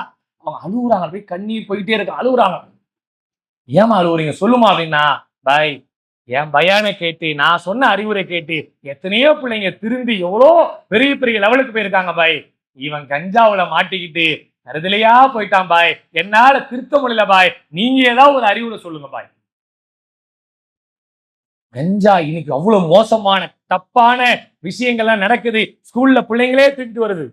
அவங்க அழுகுறாங்க, அப்படியே கண்ணீர் போயிட்டே இருக்கு, அழுகுறாங்க. ஏமா அழுகுறீங்க சொல்லுமா அப்படின்னா, பாய் என் பயானை கேட்டு, நான் சொன்ன அறிவுரை கேட்டு எத்தனையோ பிள்ளைங்க திரும்பி எவ்வளோ பெரிய பெரிய லெவலுக்கு போயிருக்காங்க பாய். இவன் கஞ்சாவுல மாட்டிக்கிட்டு கருதலையா போயிட்டான் பாய், என்னால திருத்த முடியல பாய், நீங்க ஏதாவது ஒரு அறிவுரை சொல்லுங்க பாய். கஞ்சா இன்னைக்கு அவ்வளவு மோசமான தப்பான விஷயங்கள்லாம் நடக்குது. ஸ்கூல்ல பிள்ளைங்களே தூக்கிட்டு வருது,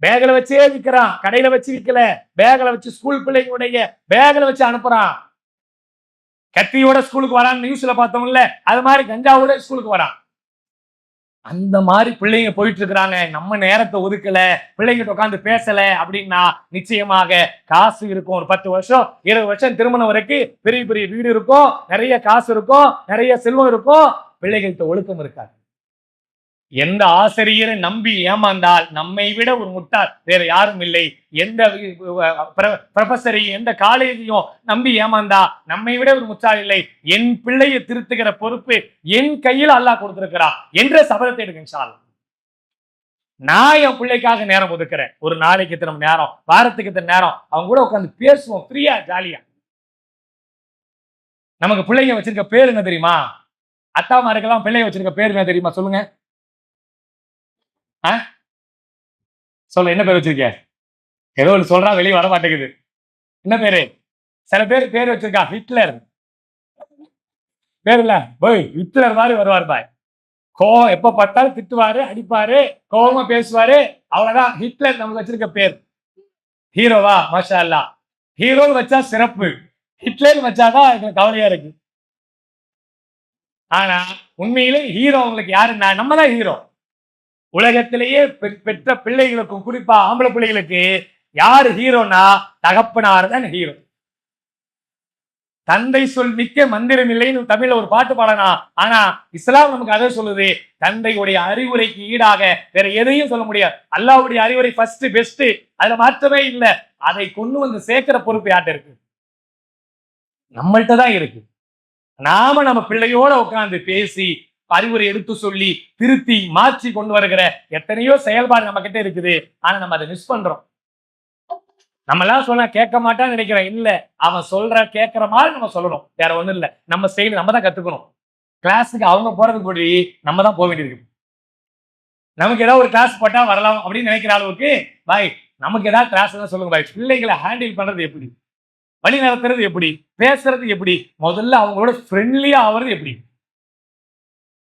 பேக்ல வச்சே விற்கிறான், கடையில வச்சு விற்கல, பேக்ல வச்சு ஸ்கூல் பிள்ளைங்களுடைய பேக்ல வச்சு அனுப்புறான். கத்தியோட ஸ்கூலுக்கு வரான்னு நியூஸ்ல பார்த்தோம்ல, அது மாதிரி கஞ்சாவோட ஸ்கூலுக்கு வரான். அந்த மாதிரி பிள்ளைங்க போயிட்டு இருக்கிறாங்க. நம்ம நேரத்தை ஒதுக்கல, பிள்ளைங்கிட்ட உட்காந்து பேசல அப்படின்னா நிச்சயமாக காசு இருக்கும். ஒரு 10 வருஷம் 20 வருஷம் திருமணம் வரைக்கும் பெரிய பெரிய வீடு இருக்கும், நிறைய காசு இருக்கும், நிறைய செல்வம் இருக்கும், பிள்ளைகள்கிட்ட ஒழுக்கம் இருக்காது. எந்த ஆசிரியரை நம்பி ஏமாந்தால் நம்மை விட ஒரு முட்டாள் வேற யாரும் இல்லை. எந்த ப்ரொஃபஸரையும் எந்த காலேஜையும் நம்பி ஏமாந்தா நம்மை விட ஒரு முட்டாள் இல்லை. என் பிள்ளையை திருத்துகிற பொறுப்பு என் கையில் அல்லாஹ் கொடுத்திருக்கிறான் என்ற சபதத்தை எடுங்க இன்ஷா அல்லாஹ். நான் என் பிள்ளைக்காக நேரம் ஒதுக்குறேன். ஒரு நாளைக்கு இத்தனை நேரம், வாரத்துக்கு இத்தனை நேரம் அவங்க கூட உட்காந்து பேசுவோம், ஃப்ரீயா ஜாலியா. நமக்கு பிள்ளைங்க வச்சிருக்க பேர் என்ன தெரியுமா? அத்தாமாருக்கெல்லாம் பிள்ளைங்க வச்சிருக்க பேர் என்ன தெரியுமா? சொல்லுங்க சொல்ல, என்ன பேர் வச்சிருக்க? ஏதோ ஒரு சொல்றா, வெளியே வர மாட்டேங்குது. என்ன பேரு? சில பேர் பேர் வச்சிருக்கா ஹிட்லர் பேர் இல்ல, போய் ஹிட்லர் மாதிரி வருவார் பாய். கோவம் எப்ப பார்த்தாலும் திட்டுவாரு, அடிப்பாரு, கோவமா பேசுவாரு, அவ்வளவுதான். ஹிட்லர் நமக்கு வச்சிருக்க பேர். ஹீரோவா? மாஷா அல்லாஹ். ஹீரோ வச்சா சிறப்பு, ஹிட்லர் வச்சாதான் எங்களுக்கு கவலையா இருக்கு. ஆனா உண்மையிலே ஹீரோ உங்களுக்கு யாருன்னா நம்ம தான் ஹீரோ. உலகத்திலேயே பெற்ற பிள்ளைகளுக்கும் குறிப்பா ஆம்பளை பிள்ளைகளுக்கு யாரு ஹீரோனா தகப்பனார் தான் ஹீரோ. தந்தை சொல் மிக்க மந்திரம் இல்லைன்னு தமிழ்ல ஒரு பாட்டு பாடனா, ஆனா இஸ்லாம் நமக்கு அதை சொல்லுது, தந்தையுடைய அறிவுரைக்கு ஈடாக வேற எதையும் சொல்ல முடியாது. அல்லாஹ்வுடைய அறிவுரை ஃபர்ஸ்ட் பெஸ்ட், அதுல மாற்றமே இல்லை. அதை கொண்டு வந்து சேர்க்கிற பொறுப்பு யார்கிட்ட இருக்கு? நம்மள்கிட்ட தான் இருக்கு. நாம நம்ம பிள்ளையோட உட்கார்ந்து பேசி அறிவுரை எடுத்து சொல்லி திருத்தி மாற்றி கொண்டு வருகிற எத்தனையோ செயல்பாடு நம்ம கிட்ட இருக்குது. ஆனா நம்ம அதை மிஸ் பண்றோம். நம்ம எல்லாம் சொன்னா கேட்க மாட்டான்னு நினைக்கிறேன். இல்ல, அவன் சொல்ற கேட்கிற மாதிரி நம்ம சொல்லணும். வேற ஒண்ணும் இல்ல. நம்ம ஸ்டைல் நம்ம தான் கத்துக்கணும். கிளாஸுக்கு அவங்க போறதுக்கு முன்னாடி நம்ம தான் போக வேண்டியிருக்கு. நமக்கு ஏதாவது ஒரு கிளாஸ் போட்டா வரலாம் அப்படின்னு நினைக்கிற அளவுக்கு பாய் நமக்கு ஏதாவது கிளாஸ் தான் சொல்லுங்க பாய். பிள்ளைகளை ஹேண்டில் பண்றது எப்படி, வழி நடத்துறது எப்படி, பேசுறது எப்படி, முதல்ல அவங்களோட ஃப்ரெண்ட்லியா ஆகுறது எப்படி,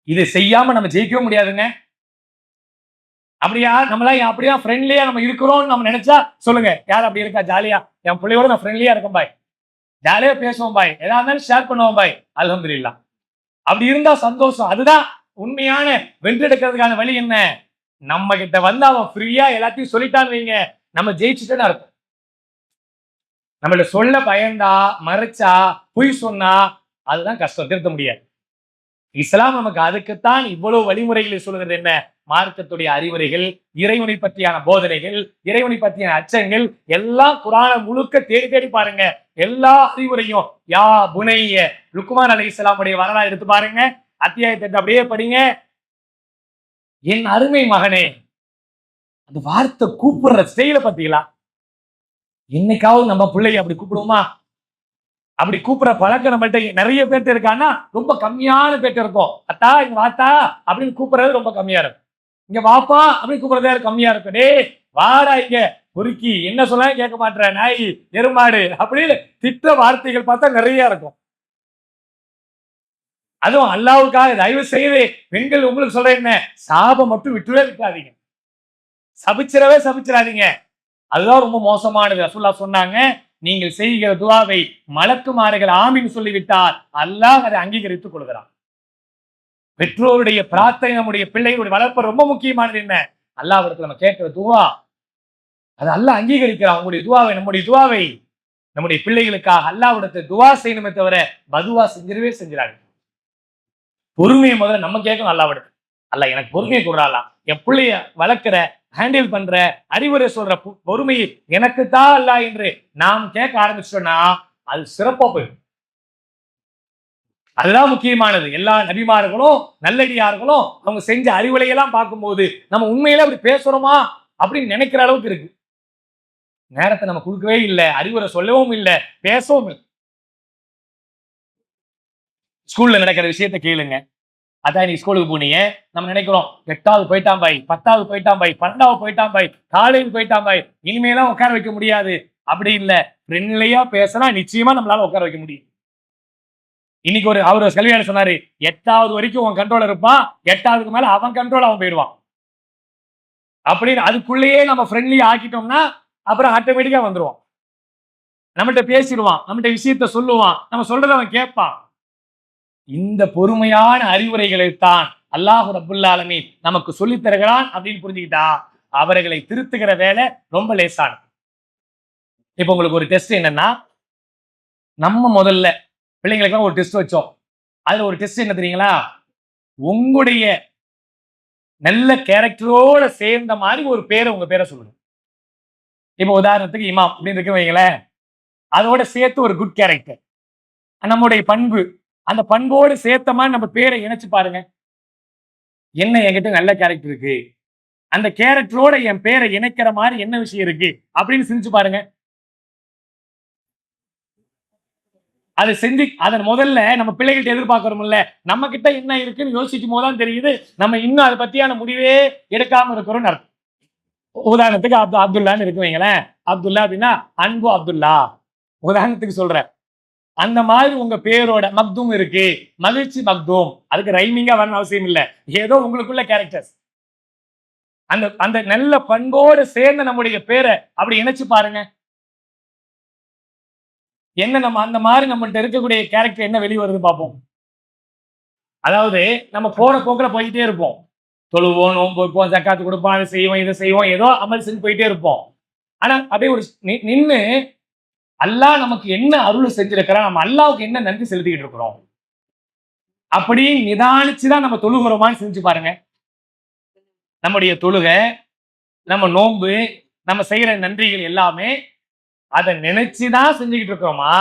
இதை செய்யாம நம்ம ஜெயிக்கவும் முடியாதுங்க. அப்படியா நம்மளாம் அப்படியா ஃப்ரெண்ட்லியா நம்ம இருக்கிறோம்னு நம்ம நினைச்சா சொல்லுங்க, யார் அப்படி இருக்கா? ஜாலியா என் பிள்ளையோட நான் ஃப்ரெண்ட்லியா இருக்கேன் பாய், ஜாலியா பேசுவோம் பாய், எதா இருந்தாலும் ஷேர் பண்ணுவோம் பாய், அல்ஹம்துலில்லாஹ். அப்படி இருந்தா சந்தோஷம். அதுதான் உண்மையான வென்றெடுக்கிறதுக்கான வழி. என்ன, நம்ம கிட்ட வந்து அவன் ஃப்ரீயா எல்லாத்தையும் சொல்லிட்டான்னு வைங்க, நம்ம ஜெயிச்சுட்டேன்னு அர்த்தம். நம்மள சொல்ல பயந்தா, மறைச்சா, பொய் சொன்னா அதுதான் கஷ்டம், திருத்த முடியாது. இஸ்லாம் நமக்கு அதுக்குத்தான் இவ்வளவு வழிமுறைகளை சொல்லுகிறது. என்ன, மார்க்கத்துடைய அறிவுரைகள், இறைவனை பற்றியான போதனைகள், இறைவனை பற்றியான அச்சங்கள் எல்லாம் குர்ஆன முழுக்க தேடி தேடி பாருங்க. எல்லா அறிவுரையும் யா புனைய லுக்மான் அலைஹிஸ்ஸலாமுடைய வரலாறு எடுத்து பாருங்க. அத்தியாயத்தை அப்படியே படிங்க. என் அருமை மகனே, அந்த வார்த்தை கூப்பிடுற ஸ்டைல பத்தீங்களா? என்னைக்காவது நம்ம பிள்ளைய அப்படி கூப்பிடுவோமா? அப்படி கூப்பிடுற பழக்கம் நம்மள்ட்ட நிறைய பேர்ட்ட இருக்கான்னா ரொம்ப கம்மியான பேர்ட்ட இருக்கும். அத்தா இங்க வாத்தா அப்படின்னு கூப்பிடுறது ரொம்ப கம்மியா இருக்கும். இங்க வாப்பா அப்படின்னு கூப்பிடுறதே கம்மியா இருக்கும். டே வாடா இங்க பொறுக்கி, என்ன சொல்ல கேட்க மாட்டேற நாய் எருமாடு அப்படின்னு திட்ட வார்த்தைகள் பார்த்தா நிறைய இருக்கும். அதுவும் அல்லாஹ்வுக்காக தயவு செய்து பெண்கள் உங்களுக்கு சொல்றேன், என்ன சாபம் மட்டும் விட்டுவே விட்டாதீங்க, சபிச்சிடாதீங்க. அதுதான் ரொம்ப மோசமானது. ரசூலுல்லாஹ் சொன்னாங்க, நீங்கள் செய்கிற துஆவை மலக்குமார்கள் ஆமீன் சொல்லிவிட்டால் அல்லாஹ் அதை அங்கீகரித்துக் கொள்கிறான். பெற்றோருடைய பிரார்த்தனை நம்முடைய பிள்ளைகளுடைய வளர்ப்பு ரொம்ப முக்கியமானது. என்ன, அல்லாஹ்விடத்துல நம்ம கேட்கிற துஆ அது அல்லாஹ் அங்கீகரிக்கிறான். உங்களுடைய துஆவை, நம்முடைய துஆவை நம்முடைய பிள்ளைகளுக்காக அல்லாஹ்விடத்துல துஆ செய்யணுமே தவிர பதுவா செஞ்சிடாங்க. பொறுமையை முதல்ல நம்ம கேட்கணும் அல்லாஹ்விடத்துல. அல்லாஹ் எனக்கு பொறுமையை கொடுறாளா, என் பிள்ளைய வளர்க்கிற ஹேண்டில் பண்ற அறிவுரை சொல்ற பொறுமையை எனக்கு தான் அல்லாஹ் என்று நாம் கேட்க ஆரம்பிச்சோம்னா அது சிறப்பா போயிடும். அதுதான் முக்கியமானது. எல்லா நபிமார்களும் நல்லடியார்களும் அவங்க செஞ்ச அறிவுரையெல்லாம் பார்க்கும்போது நம்ம உண்மையில அப்படி பேசுறோமா அப்படின்னு நினைக்கிற அளவுக்கு இருக்கு. நேரத்தை நம்ம கொடுக்கவே இல்லை, அறிவுரை சொல்லவும் இல்லை, பேசவும் இல்லை. ஸ்கூல்ல நடக்கிற விஷயத்த கேளுங்க. அதான் நீ ஸ்கூலுக்கு போனீங்க, நம்ம நினைக்கிறோம் 8வது போயிட்டான் பாய், 10வது போயிட்டான் பாய், 12வது போயிட்டான் பாய், காலேஜ் போயிட்டான் பாய், இனிமேலாம் உட்கார வைக்க முடியாது. அப்படி இல்லை, ஃப்ரெண்ட்லியா பேசினா நிச்சயமா நம்மளால உட்கார வைக்க முடியும். இன்னைக்கு அவர் கல்வியாளர் சொன்னாரு, 8வது வரைக்கும் உன் கண்ட்ரோல் இருப்பான், 8வதுக்கு மேல அவன் கண்ட்ரோல் அவன் போயிடுவான் அப்படின்னு. அதுக்குள்ளேயே நம்ம ஃப்ரெண்ட்லியா ஆக்கிட்டோம்னா அப்புறம் ஆட்டோமேட்டிக்கா வந்துருவான், நம்மகிட்ட பேசிடுவான், நம்மகிட்ட விஷயத்த சொல்லுவான், நம்ம சொல்றதை அவன் கேட்பான். இந்த பொறுமையான அறிவுரைகளைத்தான் அல்லாஹ் ரப்புல் ஆலமீன் நமக்கு சொல்லித் தருகிறான் அப்படின்னு புரிஞ்சுக்கிட்டா அவர்களை திருத்துகிற வேலை ரொம்ப லேசானது. இப்ப உங்களுக்கு ஒரு டெஸ்ட் என்னன்னா, நம்ம முதல்ல பிள்ளைங்களுக்கெல்லாம் ஒரு டெஸ்ட் வச்சோம். அதுல ஒரு டெஸ்ட் என்ன தெரியுங்களா, உங்களுடைய நல்ல கேரக்டரோட சேர்ந்த மாதிரி ஒரு பேரை, உங்க பேரை சொல்லுங்க. இப்ப உதாரணத்துக்கு இமாம் அப்படின்னு இருக்கு வைங்களேன், அதோட சேர்த்து ஒரு குட் கேரக்டர், நம்முடைய பண்பு, அந்த பண்போடு சேர்த்த மாதிரி நம்ம பேரை இணைச்சு பாருங்க. என்ன என்கிட்ட நல்ல கேரக்டர் இருக்கு, அந்த கேரக்டரோட என் பேரை இணைக்கிற மாதிரி என்ன விஷயம் இருக்கு அப்படின்னு சிந்திச்சு பாருங்க. அதை செஞ்சு அதன் முதல்ல நம்ம பிள்ளைகிட்ட எதிர்பார்க்கிறோம்ல, நம்ம கிட்ட என்ன இருக்குன்னு யோசிக்கும் போதுதான் தெரியுது நம்ம இன்னும் அதை பத்தியான முடிவே எடுக்காம இருக்கிறோம்னு அர்த்தம். உதாரணத்துக்கு அப்துல்லான்னு இருக்கு வைங்களேன், அப்துல்லா அப்படின்னா அன்பு அப்துல்லா உதாரணத்துக்கு சொல்றேன். அந்த மாதிரி உங்க பேரோட மக்தூம் இருக்கு, மகிழ்ச்சி மக்தூம், அதுக்கு ரைமிங்கா வரணும் அவசியம் இல்லை, ஏதோ உங்களுக்குள்ள கேரக்டர்ஸ் அந்த அந்த நல்ல பண்போடு சேர்ந்த நம்முடைய பேரை அப்படி இணைச்சு பாருங்க. என்ன நம்ம அந்த மாதிரி நம்மள்ட்ட இருக்கக்கூடிய கேரக்டர் என்ன வெளியே வருது பார்ப்போம். அதாவது நம்ம போற போக்குல போயிட்டே இருப்போம், தொழுவோம், நோன்பு வைப்போம், ஜக்காத்து கொடுப்போம், அதை செய்வோம், இதை செய்வோம், ஏதோ அமல் செஞ்சு போயிட்டே இருப்போம். ஆனா அப்படியே ஒரு நின்று அல்லாஹ் நமக்கு என்ன அருள் செஞ்சிருக்கிறான், நம்ம அல்லாவுக்கு என்ன நன்றி செலுத்திக்கிட்டு இருக்கிறோம் அப்படி நிதானிச்சுதான் நம்ம தொழுகிறோமான்னு செஞ்சு பாருங்க. நம்முடைய தொழுகை, நம்ம நோன்பு, நம்ம செய்யற நன்றிகள் எல்லாமே அதை நினைச்சுதான் செஞ்சுக்கிட்டு இருக்கிறோமா,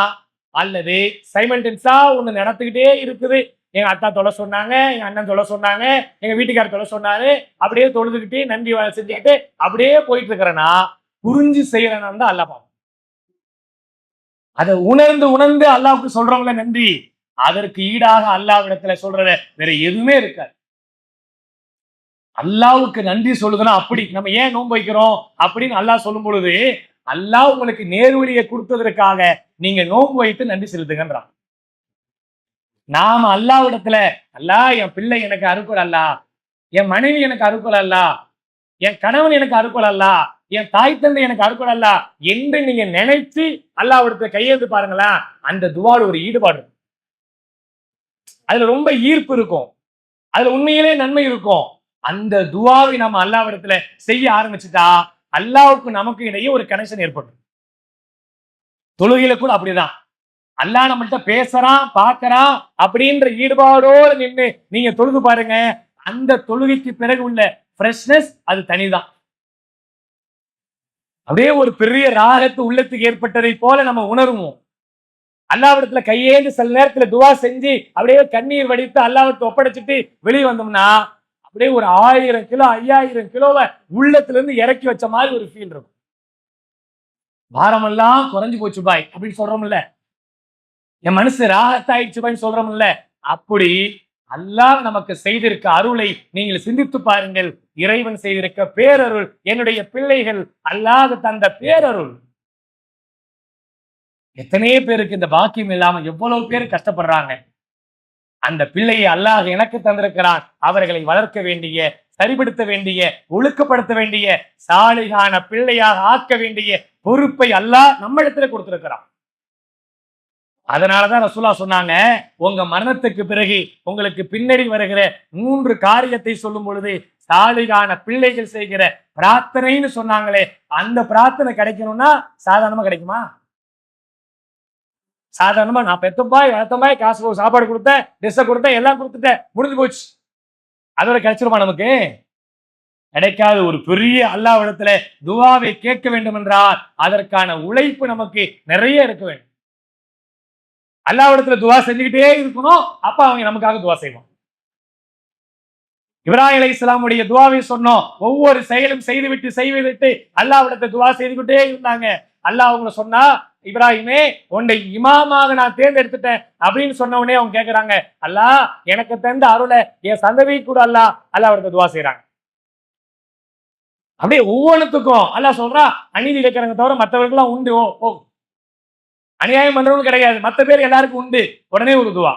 அல்லது சைமல்டன்ஸா ஒண்ணு நடந்துகிட்டே இருக்குது. எங்க அத்தா தொலை சொன்னாங்க, எங்க அண்ணன் தொலை சொன்னாங்க, எங்க வீட்டுக்காரர் தொலை சொன்னாரு, அப்படியே தொழுதுகிட்டு நன்றி செஞ்சுக்கிட்டு அப்படியே போயிட்டு இருக்கிறேன்னா புரிஞ்சு செய்யறேன்னா தான் அல்லாஹ் பார்ப்போம். அதை உணர்ந்து அல்லாஹ்வுக்கு சொல்றவங்கள நன்றி, அதற்கு ஈடாக அல்லாஹ்விடத்துல சொல்றத வேற எதுவுமே இருக்காது. அல்லாஹ்வுக்கு நன்றி சொல்லுதுன்னா அப்படி நம்ம ஏன் நோன்பு வைக்கிறோம் அப்படின்னு அல்லாஹ் சொல்லும் பொழுது, அல்லாஹ் உங்களுக்கு நேர்வழியை கொடுத்ததற்காக நீங்க நோன்பு வைத்து நன்றி செலுத்துங்கன்றான். நாம அல்லாஹ்விடத்துல அல்லாஹ் என் பிள்ளை எனக்கு அருக்குள் அல்லாஹ், என் மனைவி எனக்கு அருக்குள் அல்லாஹ், என் கணவன் எனக்கு அருக்குள் அல்லாஹ், என் தாய் தந்தை எனக்கு அருக்குள் அல்லாஹ் என்று நீங்க நினைச்சு அல்லாஹ்விடத்துல கையெழுத்து பாருங்களா, அந்த துவால ஒரு ஈடுபாடு இருக்கும். அதுல ரொம்ப ஈர்ப்பு இருக்கும், அதுல உண்மையிலே நன்மை இருக்கும். அந்த துவாவை நம்ம அல்லாஹ்விடத்துல செய்ய ஆரம்பிச்சுட்டா அல்லாஹ்வுக்கு நமக்கு இடையே ஒரு கனெக்ஷன் ஏற்படும். தொழுகையில கூட அப்படிதான், அல்லாஹ் நம்மள்ட்ட பேசுறான் பார்க்கறான் அப்படின்ற ஈடுபாடோடு நின்று நீங்க தொழுது பாருங்க, அந்த தொழுகைக்கு பிறகு உள்ள ஃப்ரெஷ்னஸ் அது தனிதான். அப்படியே ஒரு பெரிய ராகத்து உள்ளத்துக்கு ஏற்பட்டதை போல நம்ம உணருவோம். அல்லாஹ்விடத்துல கையேந்து சில நேரத்துல துவா செஞ்சு அப்படியே கண்ணீர் வடித்து அல்லாஹ்விடத்தை ஒப்படைச்சிட்டு வெளியே வந்தோம்னா அப்படியே ஒரு 1000 கிலோ 5000 கிலோவை உள்ளத்துல இருந்து இறக்கி வச்ச மாதிரி ஒரு ஃபீல் இருக்கும். பாரமெல்லாம் குறைஞ்சு போச்சு பாய் அப்படின்னு சொல்றோம்ல, என் மனசு ராகத்தாயிடுச்சு பாய்ன்னு சொல்றோம்ல, அப்படி அல்லாஹ் நமக்கு செய்திருக்க அருளை நீங்கள் சிந்தித்து பாருங்கள். இறைவன் செய்திருக்க பேரருள், என்னுடைய பிள்ளைகள் அல்லாஹ் தந்த பேரருள். எத்தனையோ பேருக்கு இந்த பாக்கியம் இல்லாம எவ்வளவு பேர் கஷ்டப்படுறாங்க. அந்த பிள்ளையை அல்லாஹ் எனக்கு தந்திருக்கிறான். அவர்களை வளர்க்க வேண்டிய, சரிபடுத்த வேண்டிய, ஒழுக்கப்படுத்த வேண்டிய, சாலிகான பிள்ளையாக ஆக்க வேண்டிய பொறுப்பை அல்லாஹ் நம்ம இடத்துல கொடுத்திருக்கிறான். அதனாலதான் ரசூலுல்லாஹ் சொன்னாங்க, உங்க மரணத்துக்கு பிறகு உங்களுக்கு பின்னாடி வருகிற 3 காரியத்தை சொல்லும் பொழுது சாலிகான பிள்ளைகள் செய்கிற பிரார்த்தனைன்னு சொன்னாங்களே, அந்த பிரார்த்தனை கிடைக்கணும்னா சாதாரணமா கிடைக்குமா? சாதாரணமா நான் பெத்தப்பாய் வளர்த்தமாய் காசு சாப்பாடு கொடுத்தேன், ட்ரெஸ்ஸை கொடுத்தேன், எல்லாம் கொடுத்துட்டேன், முடிஞ்சு போச்சு, அதோட கிடைச்சிருமா? நமக்கு கிடைக்காது. ஒரு பெரிய அல்லாஹ்விடத்துல துஆவை கேட்க வேண்டும் என்றால் அதற்கான உழைப்பு நமக்கு நிறைய இருக்க வேண்டும். அல்லாஹ்விடத்துல துஆ செஞ்சுக்கிட்டே இருக்கணும், அப்ப அவங்க நமக்காக துஆ செய்வான். இப்ராஹிம் அலைஹிஸ்ஸலாமுடைய துஆவை சொன்னோம், ஒவ்வொரு செயலும் செய்துவிட்டு அல்லாஹ்விடத்துல துஆ செய்துக்கிட்டே இருந்தாங்க. அல்லாஹ் அவங்கள சொன்னா, இப்ராஹிமே உன்னை இமாமாக நான் தேர்ந்தெடுத்துட்டேன் அப்படின்னு சொன்ன உடனே அவங்க கேட்கிறாங்க, அல்லாஹ் எனக்கு தந்த அருளை என் சந்ததி கூட அல்லாஹ்விடத்துல துஆ செய்யறாங்க. அப்படியே ஒவ்வொன்றுத்துக்கும் அல்லாஹ் சொல்றா, அநீதி இழைக்கிறவங்க தவிர மற்றவர்கள்லாம் உண்டு, ஓ அநியாயம் பண்றவங்க கிடையாது, மற்ற பேர் எல்லாருக்கும் உண்டு. உடனே ஒரு துவா,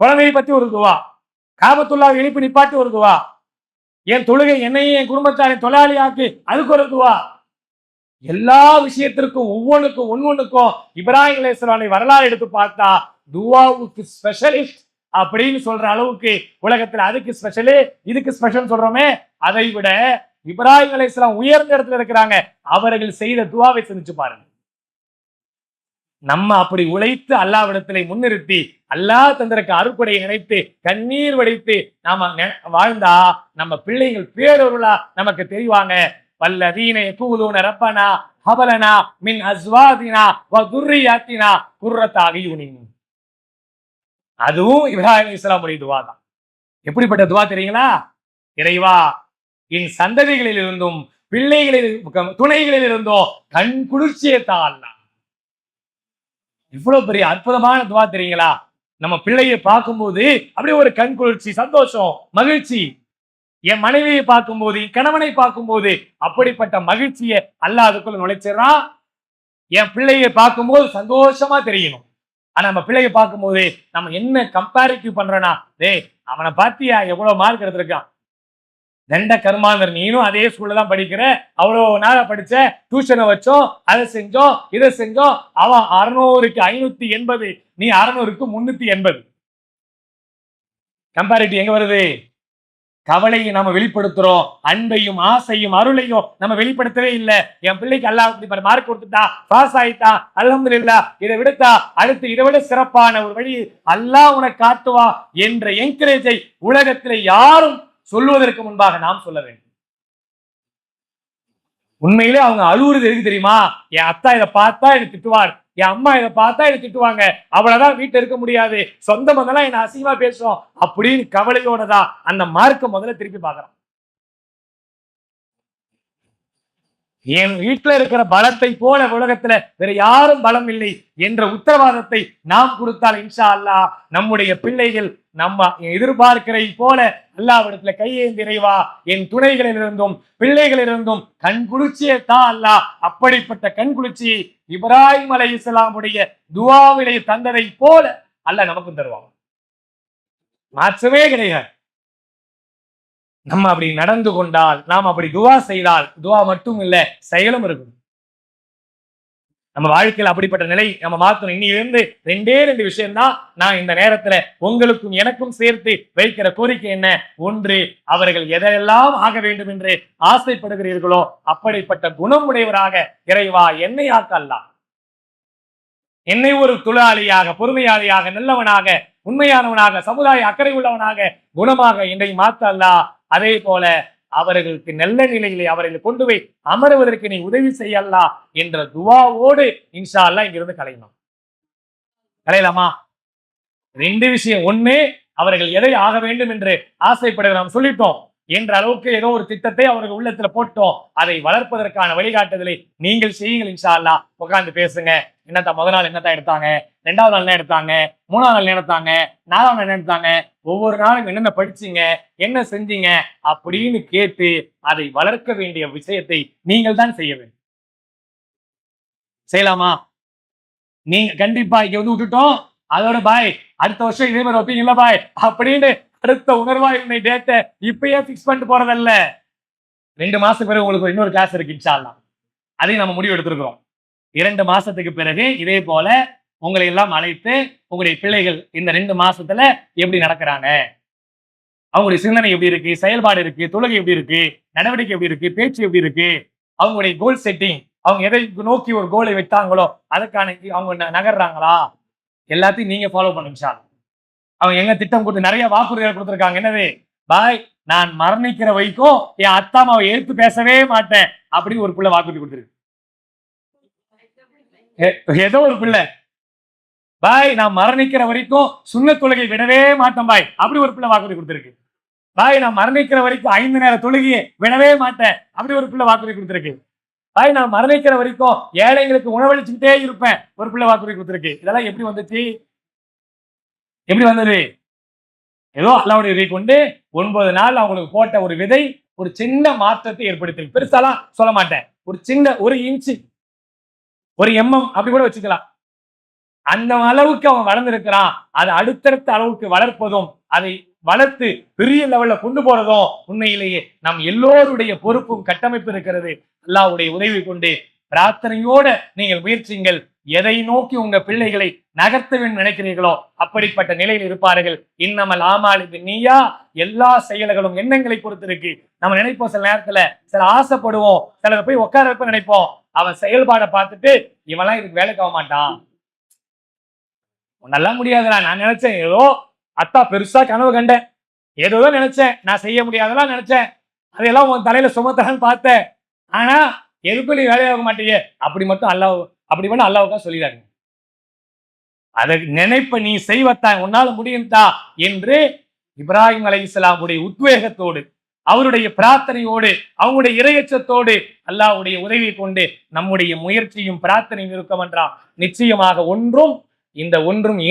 குழந்தையை பத்தி ஒரு துவா, காபத்துல்லாஹ் எழுப்பி நிப்பாட்டி ஒரு துவா, என் தொழுகை என்னையும் என் குடும்பத்தாரை தொழிலாளி ஆக்கு அதுக்கு ஒரு துவா. எல்லா விஷயத்திற்கும் ஒவ்வொன்றுக்கும் இப்ராஹிம் அலைஹிஸ்ஸலாம் வரலாறு எடுத்து பார்த்தா துவாவுக்கு ஸ்பெஷலிஸ்ட் அப்படின்னு சொல்ற அளவுக்கு உலகத்துல அதுக்கு ஸ்பெஷலு இதுக்கு ஸ்பெஷல் சொல்றோமே, அதை விட இப்ராஹிம் அலைஹிஸ்ஸலாம் உயர்ந்த இடத்துல இருக்கிறாங்க. அவர்கள் செய்த துவாவை சிந்திச்சு பாருங்க. நம்ம அப்படி உழைத்து அல்லாஹ்விடத்திலே முன்னிறுத்தி அல்லாஹ் தந்திருக்க அருட்கொடையை நினைத்து கண்ணீர் வடித்து நாம வாழ்ந்தா நம்ம பிள்ளைகள் பேரொருளா நமக்கு தெரிவாங்க. வல்லதீன யகூலூன ரப்பனா ஹபலனா மின் அஸ்வாதினா வ துர்ரியாத்தினா குர்ரத அயுனின். அதுவும் இப்ராஹிம் அலைஹிஸ்ஸலாமுடைய துவா தான். எப்படிப்பட்ட துவா தெரியுங்களா? இறைவா, என் சந்ததிகளில் இருந்தும் பிள்ளைகளில் துணைகளில் இருந்தும் கண் குளிர்ச்சியை தா அல்லாஹ். இவ்வளவு பெரிய அற்புதமான துவா தெரியுங்களா? நம்ம பிள்ளையை பார்க்கும்போது அப்படியே ஒரு கண் குளிர்ச்சி, சந்தோஷம், மகிழ்ச்சி. என் மனைவியை பார்க்கும்போது, என் கணவனை பார்க்கும்போது அப்படிப்பட்ட மகிழ்ச்சியை அல்லாஹ் அதுக்குள்ள நுழைச்சிடறான். என் பிள்ளையை பார்க்கும்போது சந்தோஷமா தெரியணும். ஆனா நம்ம பிள்ளையை பார்க்கும்போது நம்ம என்ன கம்பேரிட்டிவ் பண்றோம்னா, டேய் அவனை பார்த்தியா எவ்வளவு மார்க் எடுத்திருக்கான், தண்ட கர்மாந்தர், நீனும் அதே ஸ்கூல்ல தான் படிக்கிற, அவ்வளோ நாளா படிச்ச, டியூஷனை வச்சோம், அதை செஞ்சோம், இதை செஞ்சோம், அவன் 600க்கு 580, நீ 600க்கு 380. கம்பேரிட்டிவ் எங்க வருது? கவலையை நம்ம வெளிப்படுத்துறோம், அன்பையும் ஆசையும் அருளையும் நம்ம வெளிப்படுத்தவே இல்லை. என் பிள்ளைக்கு அல்லாஹ் மார்க் கொடுத்துட்டா, பாஸ் ஆயிட்டா, அல்ஹம்துலில்லாஹ், இதை விடுத்தா அடுத்து இதை விட சிறப்பான ஒரு வழி அல்லாஹ் உனக்கு காட்டுவா என்ற என்கரேஜை உலகத்தில் யாரும் சொல்லுவதற்கு முன்பாக நாம் சொல்ல வேண்டும். உண்மையிலே அவங்க அழுவுறது எதுக்கு தெரியுமா? என் அத்தா இதை பார்த்தா எனக்கு திட்டுவார், என் அம்மா இதை பார்த்தா எனக்கு திட்டுவாங்க, அவ்வளவுதான் வீட்டுல இருக்க முடியாது, சொந்த மகனா என்ன அசிங்கமா பேசும் அப்படின்னு கவலையோட தான் அந்த மார்க்க முதல்ல திருப்பி பார்க்கறான். என் வீட்டுல இருக்கிற பலத்தை போல உலகத்துல வேற யாரும் பலம் இல்லை என்ற உத்தரவாதத்தை நாம் கொடுத்தால் இன்ஷா அல்லாஹ் நம்முடைய பிள்ளைகள் நம்ம எதிர்பார்க்கிற போல அல்லாஹ்விடத்துல கையேந்தி இறைவா என் துணைகளிலிருந்தும் பிள்ளைகளிலிருந்தும் கண் குளிர்ச்சியை தான் அல்லாஹ், அப்படிப்பட்ட கண் குளிர்ச்சியை இப்ராஹிம் அலைஹிஸ்ஸலாமுடைய துஆவிலே தந்ததை போல அல்லாஹ் நமக்கும் தருவான். மாற்றமே கிடையாது. நம்ம அப்படி நடந்து கொண்டால், நாம் அப்படி துவா செய்தால், துவா மட்டும் இல்ல செயலும் இருக்கும். நம்ம வாழ்க்கையில் அப்படிப்பட்ட நிலை நம்ம மாற்றணும். இன்னிலிருந்து ரெண்டு விஷயம் தான் நான் இந்த நேரத்துல உங்களுக்கும் எனக்கும் சேர்த்து வைக்கிற கோரிக்கை என்ன? ஒன்று, அவர்கள் எதையெல்லாம் ஆக வேண்டும் என்று ஆசைப்படுகிறீர்களோ அப்படிப்பட்ட குணமுடையவராக இறைவா என்னை ஆக்கலாம். என்னை ஒரு தொழிலாளியாக, பொறுமையாளியாக, நல்லவனாக, உண்மையானவனாக, சமுதாய அக்கறை உள்ளவனாக, குணமாக என்னை மாற்ற அல்லாஹ். அதே போல அவர்களுக்கு நல்ல நிலையிலே அவர்களை கொண்டு போய் அமருவதற்கு நீ உதவி செய்யலா என்ற துவாவோடு இன்ஷா அல்லாஹ் இங்கிருந்து கலையணும். கலையலாமா? ரெண்டு விஷயம். ஒண்ணு, அவர்கள் எதை ஆக வேண்டும் என்று ஆசைப்படுகிறோம் சொல்லிட்டோம் என்ற அளவுக்கு ஏதோ ஒரு திட்டத்தை அவர்கள் உள்ளத்துல போட்டோம். அதை வளர்ப்பதற்கான வழிகாட்டுதலை நீங்கள் செய்யுங்கள். இன்ஷா அல்லாஹ் உட்கார்ந்து பேசுங்க. என்னத்தா முதல் நாள் என்னத்தான் எடுத்தாங்க, ரெண்டாவது நாள் என்ன எடுத்தாங்க, மூணாவது நாள் என்ன எடுத்தாங்க, நாலாவது நாள் என்ன எடுத்தாங்க, ஒவ்வொரு நாளும் என்னென்ன படிச்சீங்க, என்ன செஞ்சீங்க அப்படின்னு கேட்டு அதை வளர்க்க வேண்டிய விஷயத்தை நீங்கள் தான் செய்ய வேண்டும். செய்யலாமா? நீங்க கண்டிப்பா இங்க வந்து விட்டுட்டோம், அதோட பாய் அடுத்த வருஷம் இதே மாதிரி வைப்பீங்கல்ல பாய் அப்படின்னு அடுத்த உணர்வாய் டேட்டை இப்பயே பிக்ஸ் பண்ணிட்டு போறதல்ல. 2 மாசத்துக்கு பிறகு உங்களுக்கு இன்னொரு கிளாஸ் இருக்கு இன்ஷா அல்லாஹ், அதையும் நம்ம முடிவு எடுத்திருக்கிறோம். 2 மாசத்துக்கு பிறகு இதே போல உங்களை எல்லாம் அழைத்து உங்களுடைய பிள்ளைகள் இந்த 2 மாசத்துல எப்படி நடக்கிறாங்க, அவங்களுடைய சிந்தனை எப்படி இருக்கு, செயல்பாடு இருக்கு, தொழுகை எப்படி இருக்கு, நடவடிக்கை எப்படி இருக்கு, பேச்சு எப்படி இருக்கு, அவங்களுடைய கோல் செட்டிங், அவங்க எதை நோக்கி ஒரு கோலை வைத்தாங்களோ அதுக்கான அவங்க நகர்றாங்களா, எல்லாத்தையும் நீங்க ஃபாலோ பண்ணுங்க. அவங்க எங்க திட்டம் கொடுத்து நிறைய வாக்குறுதிகள் கொடுத்துருக்காங்க. என்னது? பாய் நான் மரணிக்கிற வரைக்கும் என் அத்தாமாவை எடுத்து பேசவே மாட்டேன் அப்படின்னு ஒரு பிள்ளை வாக்குறுதி கொடுத்துருக்கு. ஏதோ ஒரு பிள்ளை பாய் நான் மரணிக்கிற வரைக்கும் சுன்னத் தொழுகை விடவே மாட்டேன் பாய் அப்படி ஒரு பிள்ளை வாக்குறுதி கொடுத்துருக்கு. பாய் நான் மரணிக்கிற வரைக்கும் 5 நேர தொழுகையை விடவே மாட்டேன் அப்படி ஒரு பிள்ளை வாக்குறுதி கொடுத்துருக்கு. பாய் நான் மரணிக்கிற வரைக்கும் ஏழைங்களுக்கு உணவளிச்சுக்கிட்டே இருப்பேன் ஒரு பிள்ளை வாக்குறுதி கொடுத்துருக்கு. இதெல்லாம் எப்படி வந்துச்சு? எப்படி வந்தது? ஏதோ அல்லாஹ்வுடைய விதை கொண்டு 9 நாள் அவங்களுக்கு போட்ட ஒரு விதை ஒரு சின்ன மாற்றத்தை ஏற்படுத்தி, பெருசாலாம் சொல்ல மாட்டேன், ஒரு சின்ன 1 இன்ச்சு 1 mm அப்படி கூட வச்சுக்கலாம். அந்த அளவுக்கு அவன் வளர்ந்திருக்கிறான். அதை அடுத்தடுத்த அளவுக்கு வளர்ப்பதும் அதை வளர்த்து பெரிய லெவல்ல கொண்டு போறதும் உண்மையிலேயே நம் எல்லோருடைய பொறுப்பும் கட்டமைப்பு இருக்கிறது. அல்லாஹ்வுடைய உதவி கொண்டு பிரார்த்தனையோட நீங்கள் முயற்சிங்கள். எதை நோக்கி உங்க பிள்ளைகளை நகர்த்த வேண்டும் நினைக்கிறீர்களோ அப்படிப்பட்ட நிலையில் இருப்பார்கள். இன்னமல் ஆமால் இது நீயா, எல்லா செயல்களும் எண்ணங்களை பொறுத்து இருக்கு. நம்ம நினைப்போம், சில நேரத்துல சில ஆசைப்படுவோம், சில போய் உட்கார வைப்ப நினைப்போம். அவன் செயல்பாடை பார்த்துட்டு இவெல்லாம் இதுக்கு வேலைக்கு ஆக மாட்டான், நல்லா முடியாதுடா, நான் நினைச்சேன் ஏதோ அத்தா பெருசா கனவு கண்டேன், ஏதோ நினைச்சேன், நான் செய்ய முடியாதெல்லாம் நினைச்சேன், அதையெல்லாம் உன் தலையில சுமத்தலான்னு பார்த்தேன், ஆனா எதுக்கும் நீ வேலையாக மாட்டீங்க அப்படி மட்டும் அல்லாஹ் அப்படி வேணும் அல்லாஹ்வுக்கா சொல்லிடாங்க. அதை நினைப்ப நீ செய்வத்தான், உன்னால முடியும்தா என்று இப்ராஹிம் அலைஹிஸ்ஸலாமுடைய உத்வேகத்தோடு அவருடைய பிரார்த்தனையோடு அவங்களுடைய இறையச்சத்தோடு அல்லாஹ்வுடைய உதவி கொண்டு நம்முடைய முயற்சியும் பிரார்த்தனையும் இருக்கும் என்றால் நிச்சயமாக ஒன்றும்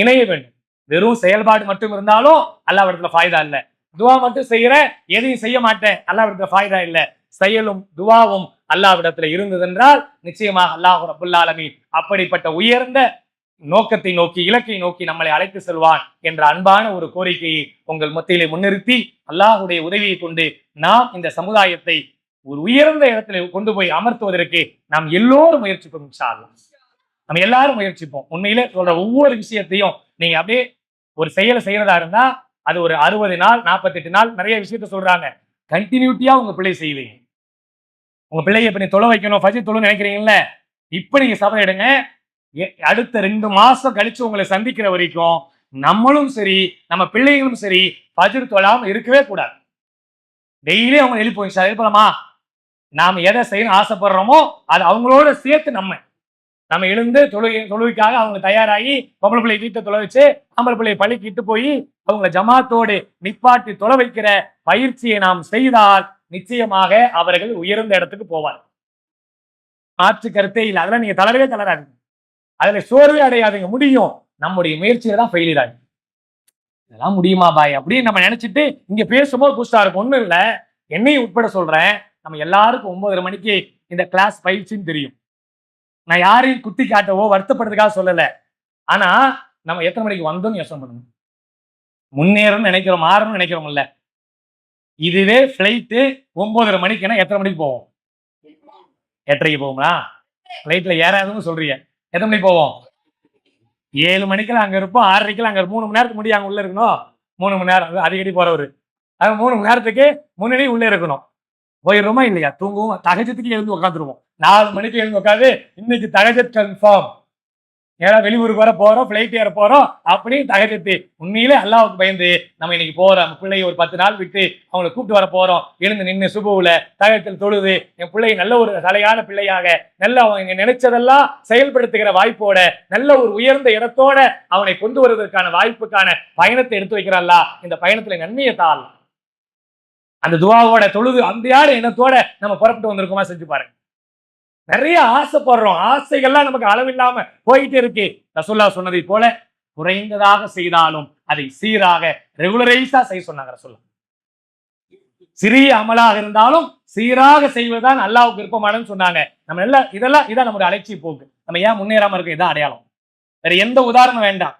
இணைய வேண்டும். வெறும் செயல்பாடு மட்டும் இருந்தாலும் அல்லாஹ்விடத்துல ஃபாய்தா இல்லை. துவா மட்டும் செய்யற, எதையும் செய்ய மாட்டேன், அல்லாஹ்விடத்துல ஃபாய்தா இல்லை. செயலும் துவாவும் அல்லாஹ்விடத்துல இருந்ததென்றால் நிச்சயமாக அல்லாஹ் ரப்பல் ஆலமீன் அப்படிப்பட்ட உயர்ந்த நோக்கத்தை நோக்கி இலக்கை நோக்கி நம்மளை அழைத்து செல்வான் என்ற அன்பான ஒரு கோரிக்கையை உங்கள் மத்தியிலே முன்னிறுத்தி அல்லாஹ்வுடைய உதவியை கொண்டு நாம் இந்த சமுதாயத்தை ஒரு உயர்ந்த இடத்துல கொண்டு போய் அமர்த்துவதற்கு நாம் எல்லோரும் முயற்சிப்போம். இன்ஷா அல்லாஹ் நம்ம எல்லாரும் முயற்சிப்போம். உண்மையிலே சொல்ற ஒவ்வொரு விஷயத்தையும் நீங்க அப்படியே ஒரு செயலை செய்யறதா இருந்தா அது ஒரு 60 நாள் 48 நாள் நிறைய விஷயத்த சொல்றாங்க. கண்டினியூட்டியா உங்க பிள்ளை செய்வீங்க. உங்க பிள்ளைய இப்ப நீ தொலை வைக்கணும், ஃபஜ்ர் தொழு நினைக்கிறீங்கல்ல, இப்ப நீங்க சபதம் எடுங்க. அடுத்த 2 மாசம் கழிச்சு உங்களை சந்திக்கிற வரைக்கும் நம்மளும் சரி நம்ம பிள்ளைகளும் சரி ஃபஜ்ர் தொழாம இருக்கவே கூடாது. டெய்லி அவங்க எழுப்போம், எழுப்பலாமா? நாம எதை செய்யணும் ஆசைப்படுறோமோ அது அவங்களோட சேர்த்து நம்ம எழுந்து தொழுகைக்காக அவங்க தயாராகி பொம்பளை பிள்ளை வீட்டை தொலை வச்சு ஆம்பளை பிள்ளையை பள்ளிக்கு இட்டு போய் அவங்களை ஜமாத்தோடு நிப்பாட்டி தொலை வைக்கிற பயிற்சியை நாம் செய்தால் நிச்சயமாக அவர்கள் உயர்ந்த இடத்துக்கு போவார். மாற்று கருத்தே இல்லை. அதெல்லாம் நீங்க தளரவே தளராதுங்க, அதுல சோர்வே அடையாதுங்க. முடியும். நம்முடைய முயற்சியில தான் ஃபெயிலியர் ஆகும். இதெல்லாம் முடியுமா பாய் அப்படின்னு நம்ம நினைச்சிட்டு இங்க பேசும்போது புதுசா இருக்கும். ஒண்ணும் இல்லை, என்னையும் உட்பட சொல்றேன், நம்ம எல்லாருக்கும் 9:30 மணிக்கு இந்த கிளாஸ் பயிற்சின்னு தெரியும். நான் யாரையும் குத்தி காட்டவோ வருத்தப்படுறதுக்காக சொல்லல. ஆனா நம்ம எத்தனை மணிக்கு வந்தோம்னு யோசனை பண்ணணும். முன்னேறணும்னு நினைக்கிறோம், மாறணும்னு நினைக்கிறோம்ல. இதுவே பிளைட்டு 9:30 மணிக்குன்னா எத்தனை மணிக்கு போவோம்? 8:30க்கு போவோங்களா? பிளைட்ல ஏறாதுன்னு சொல்றீங்க. எத்தனை மணிக்கு போவோம்? 7 மணிக்கெல்லாம் அங்க இருப்போம், 6:30 அங்க 3 மணி நேரத்துக்கு முடியும் அங்க உள்ள இருக்கணும். 3 மணி நேரம் அடிக்கடி போறவரு, அது 3 மணி நேரத்துக்கு முன்னாடி உள்ளே இருக்கணும். போயிடுறோமா இல்லையா? தூங்குவோம், தகஜத்துக்கு எழுந்து உட்காந்துருவோம். 4 மணிக்கு எழுந்து உட்காந்து இன்னைக்கு தகஜத் கன்ஃபார்ம், ஏன்னா வெளியூருக்கு வர போறோம், பிளைட் ஏற போறோம் அப்படின்னு தகஜத்து. உண்மையிலே அல்லாஹ்வுக்கு பயந்து நம்ம இன்னைக்கு போறோம், பிள்ளையை ஒரு 10 நாள் விட்டு அவங்களை கூப்பிட்டு வர போறோம். எழுந்து நின்று சுபுவுல தகஜத்தில் தொழுது என் பிள்ளை நல்ல ஒரு தலையான பிள்ளையாக நல்ல அவங்க நினைச்சதெல்லாம் செயல்படுத்துகிற வாய்ப்போட நல்ல ஒரு உயர்ந்த இடத்தோட அவனை கொண்டு வருவதற்கான வாய்ப்புக்கான பயணத்தை எடுத்து வைக்கிறாள்ல. இந்த பயணத்துல நன்மையை தாள். அந்த துவாவோட தொழுது அந்த யாரு எண்ணத்தோட நம்ம புறப்பட்டு வந்திருக்கோமா செஞ்சு பாருங்க. நிறைய ஆசைப்படுறோம், ஆசைகள்லாம் நமக்கு அளவில்லாம போயிட்டே இருக்கு. ரசூலுல்லாஹ் சொன்னதை போல குறைந்ததாக செய்தாலும் அதை சீராக ரெகுலரைஸா செய்ய சொன்னாங்க ரசூலுல்லாஹ். சிறிய அமலாக இருந்தாலும் சீராக செய்வதுதான் அல்லாஹ்வுக்கு விருப்பமானதுன்னு சொன்னாங்க. நம்ம எல்லாம் இதான் நம்முடைய அலட்சிய போக்கு. நம்ம ஏன் முன்னேறாம இருக்கோம்? இதான் அடையாளம். வேற எந்த உதாரணம் வேண்டாம்.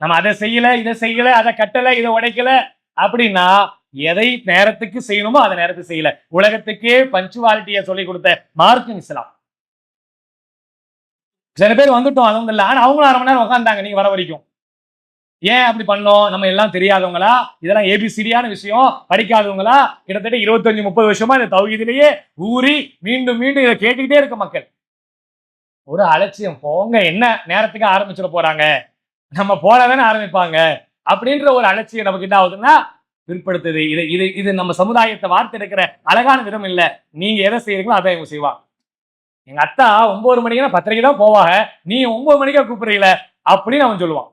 நம்ம அதை செய்யல, இதை செய்யல, அதை கட்டல, இதை உடைக்கல அப்படின்னா எதை நேரத்துக்கு செய்யணுமோ அதை நேரத்துக்கு செய்யல. உலகத்துக்கே பஞ்சுவாலிட்டியை சொல்லி கொடுத்த மார்க்கம் இஸ்லாம். சில பேர் வந்துட்டோம் அல்ஹம்துலில்லாஹ், ஆனா அவங்களும் 1/2 மணி நேரம் உட்கார்ந்தாங்க நீங்க வர வரைக்கும். ஏன் அப்படி பண்ணோம்? நம்ம எல்லாம் தெரியாதவங்களா? இதெல்லாம் ஏபிசிடியான விஷயம் படிக்காதவங்களா? கிட்டத்தட்ட 25-30 வருஷமா இந்த தௌஹீதிலேயே ஊறி மீண்டும் மீண்டும் இதை கேட்டுக்கிட்டே இருக்க மக்கள். ஒரு அலட்சியம். போங்க, என்ன நேரத்துக்கு ஆரம்பிச்சிட போறாங்க, நம்ம போலதானே ஆரம்பிப்பாங்க அப்படின்ற ஒரு அலட்சியம் நமக்கு என்ன ஆகுதுன்னா பிற்படுத்துது. இது நம்ம சமுதாயத்தை வார்த்தை எடுக்கிற அழகான விதம் இல்ல. நீங்க எதை செய்யறீங்களோ அதை இவங்க செய்வாங்க. எங்க அத்தா 9 மணிக்குன்னா 10:30 தான் போவாங்க, நீ 9 மணிக்கா கூப்பிடுறீங்கள அப்படின்னு அவன் சொல்லுவான்.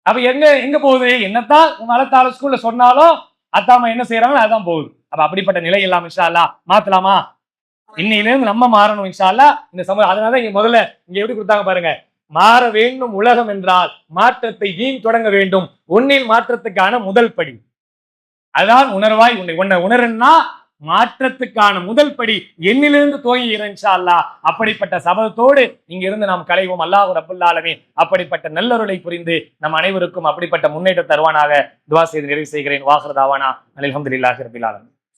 அப்ப எங்க போகுது? என்னத்தான் உங்க அலத்தால ஸ்கூல்ல சொன்னாலும் அத்தாமா என்ன செய்யறாங்களோ அதான் போகுது. அப்ப அப்படிப்பட்ட நிலை இல்லாம இன்ஷா அல்லாஹ் மாத்தலாமா? இன்னையிலிருந்து நம்ம மாறணும் இன்ஷா அல்லாஹ். இந்த சமூகம் அதனால இங்க முதல்ல இங்க எப்படி கொடுத்தாங்க பாருங்க, மாற வேண்டும் உலகம் என்றால் மாற்றத்தை நீ தொடங்க வேண்டும். உன்னில் மாற்றத்துக்கான முதல் படி அதான் உணர்வாய் உன்னை உணருன்னா மாற்றத்துக்கான முதல் படி என்னிலிருந்து துவங்கி இன்ஷா அல்லாஹ். அப்படிப்பட்ட சபதத்தோடு இங்க இருந்து நாம் களைவோம். அல்லாஹ் ரப்பல் ஆலமீன் அப்படிப்பட்ட நல்லருளை புரிந்து நம் அனைவருக்கும் அப்படிப்பட்ட முன்னேற்றம் தருவானாக துஆ செய்து நிறைவு செய்கிறேன். வாஹிர் தாவானா அல்ஹம்துலில்லாஹி ரப்பில் ஆலமீன்.